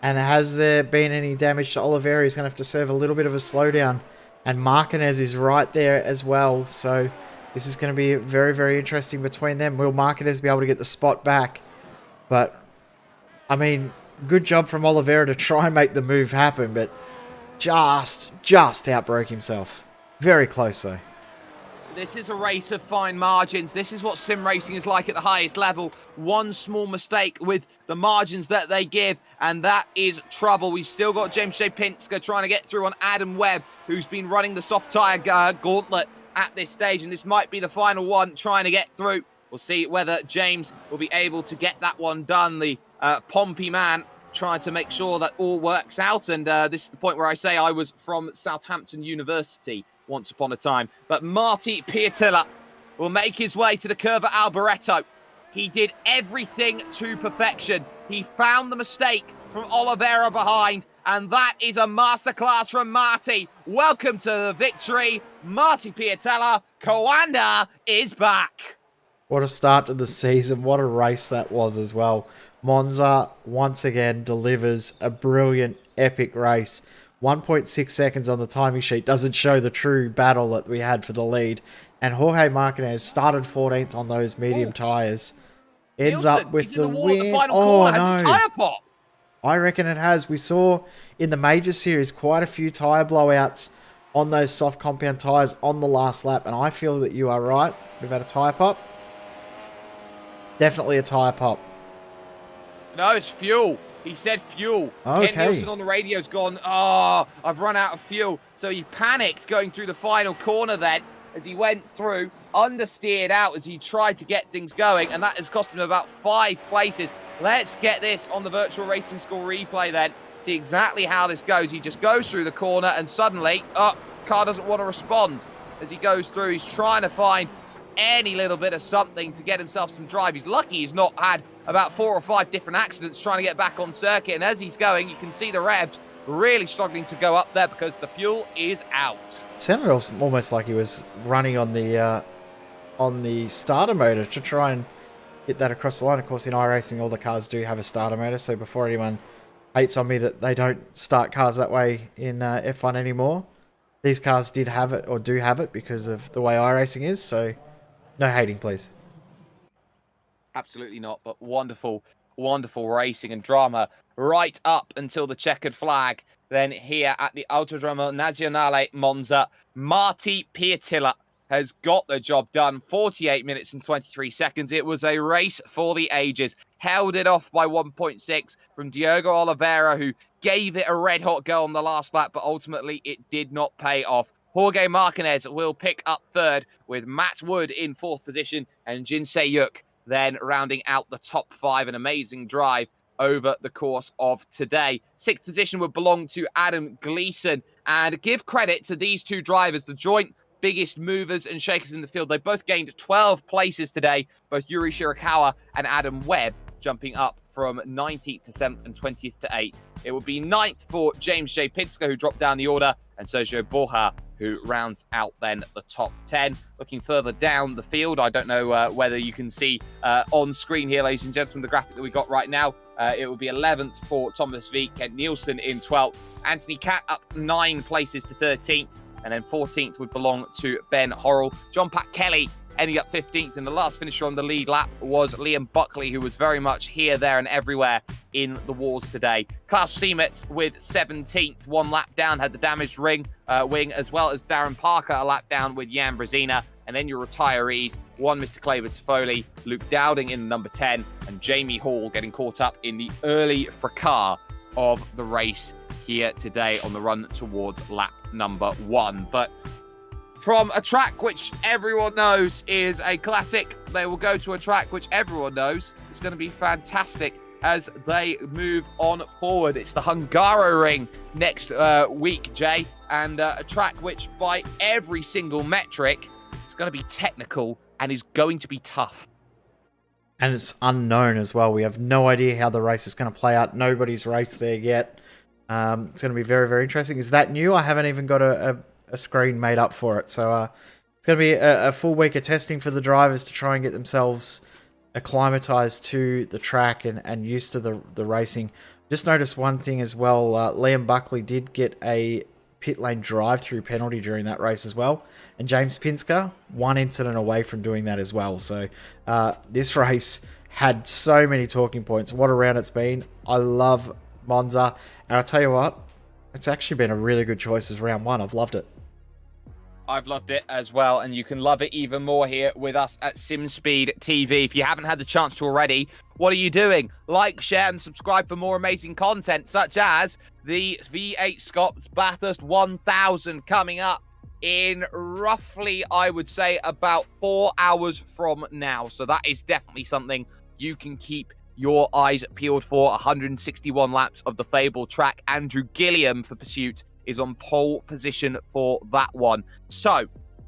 And has there been any damage to Oliveira? He's going to have to serve a little bit of a slowdown And Martinez is right there as well. So this is going to be very, very interesting between them. Will Martinez be able to get the spot back? But, I mean, good job from Oliveira to try and make the move happen, but just outbroke himself. Very close, though. This is a race of fine margins. This is what sim racing is like at the highest level. One small mistake with the margins that they give, and that is trouble. We've still got James Pinska trying to get through on Adam Webb, who's been running the soft tyre gauntlet at this stage, and this might be the final one trying to get through. We'll see whether James will be able to get that one done. The Pompey man trying to make sure that all works out, and this is the point where I say I was from Southampton University once upon a time. But Marty Piatilla will make his way to the curve at Alboreto. He did everything to perfection. He found the mistake from Oliveira behind, and that is a masterclass from Marty. Welcome to the victory, Marty Piatilla. Coanda is back. What a start to the season. What a race that was as well. Monza, once again, delivers a brilliant, epic race. 1.6 seconds on the timing sheet doesn't show the true battle that we had for the lead. And Jorge Martinez started 14th on those medium tyres. Ends Nielsen, up with he's the in the wall win. at the final Oh, corner, has his no. tyre pop. I reckon it has. We saw in the major series quite a few tyre blowouts on those soft compound tyres on the last lap. And I feel that you are right. We've had a tyre pop. Definitely a tyre pop. No, it's fuel. He said fuel. Okay. Ken Nielsen on the radio's gone, oh, I've run out of fuel. So he panicked going through the final corner then as he went through, understeered out as he tried to get things going, and that has cost him about 5 places. Let's get this on the virtual racing score replay then. See exactly how this goes. He just goes through the corner and suddenly, car doesn't want to respond. As he goes through, he's trying to find any little bit of something to get himself some drive. He's lucky he's not had about 4 or 5 different accidents trying to get back on circuit. And as he's going, you can see the revs really struggling to go up there because the fuel is out. It sounded almost like he was running on the starter motor to try and get that across the line. Of course, in iRacing, all the cars do have a starter motor. So before anyone hates on me that they don't start cars that way in F1 anymore, these cars did have it or do have it because of the way iRacing is. So no hating, please. Absolutely not, but wonderful, wonderful racing and drama right up until the checkered flag. Then here at the Autodromo Nazionale Monza, Marty Piatilla has got the job done. 48 minutes and 23 seconds. It was a race for the ages. Held it off by 1.6 from Diogo Oliveira, who gave it a red-hot go on the last lap, but ultimately it did not pay off. Jorge Martinez will pick up third with Matt Wood in 4th position and Jinsei Yuk then rounding out the top 5. An amazing drive over the course of today. 6th position would belong to Adam Gleeson, and give credit to these two drivers, the joint biggest movers and shakers in the field. They both gained 12 places today, both Yuri Shirakawa and Adam Webb, jumping up from 19th to 7th and 20th to 8th. It would be 9th for James J. Pinska, who dropped down the order, and Sergio Borja, who rounds out then the top 10. Looking further down the field, I don't know whether you can see on screen here, ladies and gentlemen, the graphic that we got right now. It will be 11th for Thomas V. Kent Nielsen in 12th. Anthony Catt up 9 places to 13th. And then 14th would belong to Ben Horrell. John Pat Kelly ending up 15th. And the last finisher on the lead lap was Liam Buckley, who was very much here, there, and everywhere in the wars today. Klaus Siemetz with 17th, 1 lap down, had the damaged wing, as well as Darren Parker a lap down with Jan Brezina. And then your retirees, 1 Mr. Claver Foley, Luke Dowding in number 10, and Jamie Hall getting caught up in the early fracas of the race here today on the run towards lap number 1. But from a track which everyone knows is a classic, they will go to a track which everyone knows is going to be fantastic as they move on forward. It's the Hungaroring next week, Jay, and a track which by every single metric is going to be technical and is going to be tough. And it's unknown as well. We have no idea how the race is going to play out. Nobody's raced there yet. It's going to be very, very interesting. Is that new? I haven't even got a screen made up for it. So it's going to be a full week of testing for the drivers to try and get themselves acclimatized to the track and used to the racing. Just noticed one thing as well. Liam Buckley did get a pit lane drive-through penalty during that race as well. And James Pinsker, 1 incident away from doing that as well. So this race had so many talking points. What a round it's been. I love Monza. And I'll tell you what, it's actually been a really good choice as round 1. I've loved it. I've loved it as well, and you can love it even more here with us at SimSpeed TV. If you haven't had the chance to already, what are you doing? Like, share, and subscribe for more amazing content, such as the V8 Scots Bathurst 1000 coming up in roughly, I would say, about 4 hours from now. So that is definitely something you can keep your eyes peeled for. 161 laps of the fabled track. Andrew Gilliam for Pursuit is on pole position for that one. So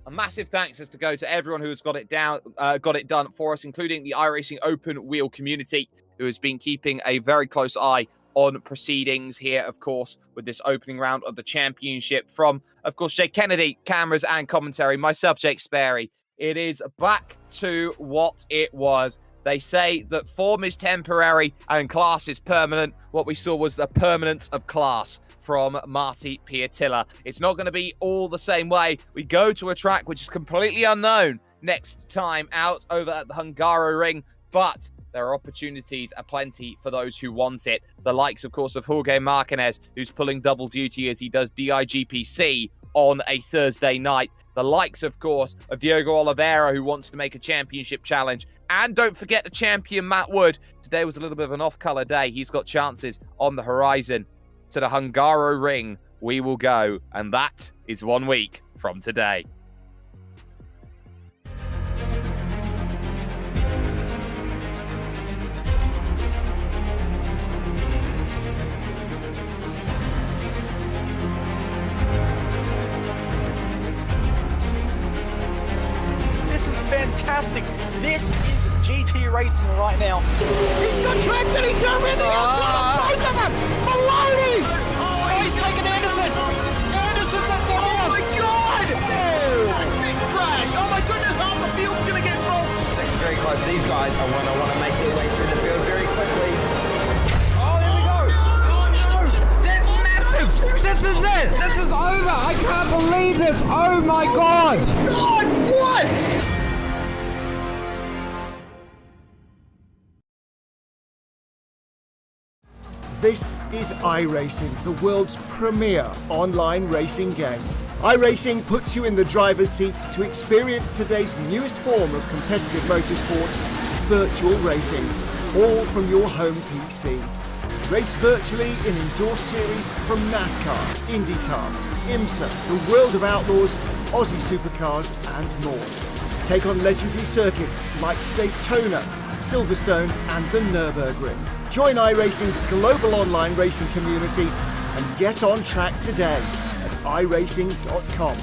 a massive thanks has to go to everyone who has got it done for us, including the iRacing open wheel community, who has been keeping a very close eye on proceedings here, of course, with this opening round of the championship. From, of course, Jake Kennedy, cameras and commentary, myself, Jake Sperry. It is back to what it was. They say that form is temporary and class is permanent. What we saw was the permanence of class from Marty Piatilla. It's not going to be all the same way. We go to a track which is completely unknown next time out over at the Hungaroring, but there are opportunities aplenty for those who want it. The likes, of course, of Jorge Martinez, who's pulling double duty as he does DIGPC on a Thursday night. The likes, of course, of Diogo Oliveira, who wants to make a championship challenge. And don't forget the champion, Matt Wood. Today was a little bit of an off-colour day. He's got chances on the horizon. To the Hungaroring we will go, and that is 1 week from today. This is fantastic. This is GT racing right now. He's got traction. He's going the outside of both of them. Maloney. Oh, he's taken Anderson. Anderson's up top Oh here. my God. Big crash. Oh my goodness. Half the field's going to get involved. It's very close. These guys are going to want to make their way through the field very quickly. Oh, there we go. Oh no. That's massive! This is it! This is over! I can't believe this! Oh my god! God, what? This is iRacing, the world's premier online racing game. iRacing puts you in the driver's seat to experience today's newest form of competitive motorsport, virtual racing, all from your home PC. Race virtually in indoor series from NASCAR, IndyCar, IMSA, the World of Outlaws, Aussie Supercars and more. Take on legendary circuits like Daytona, Silverstone and the Nürburgring. Join iRacing's global online racing community and get on track today at iRacing.com.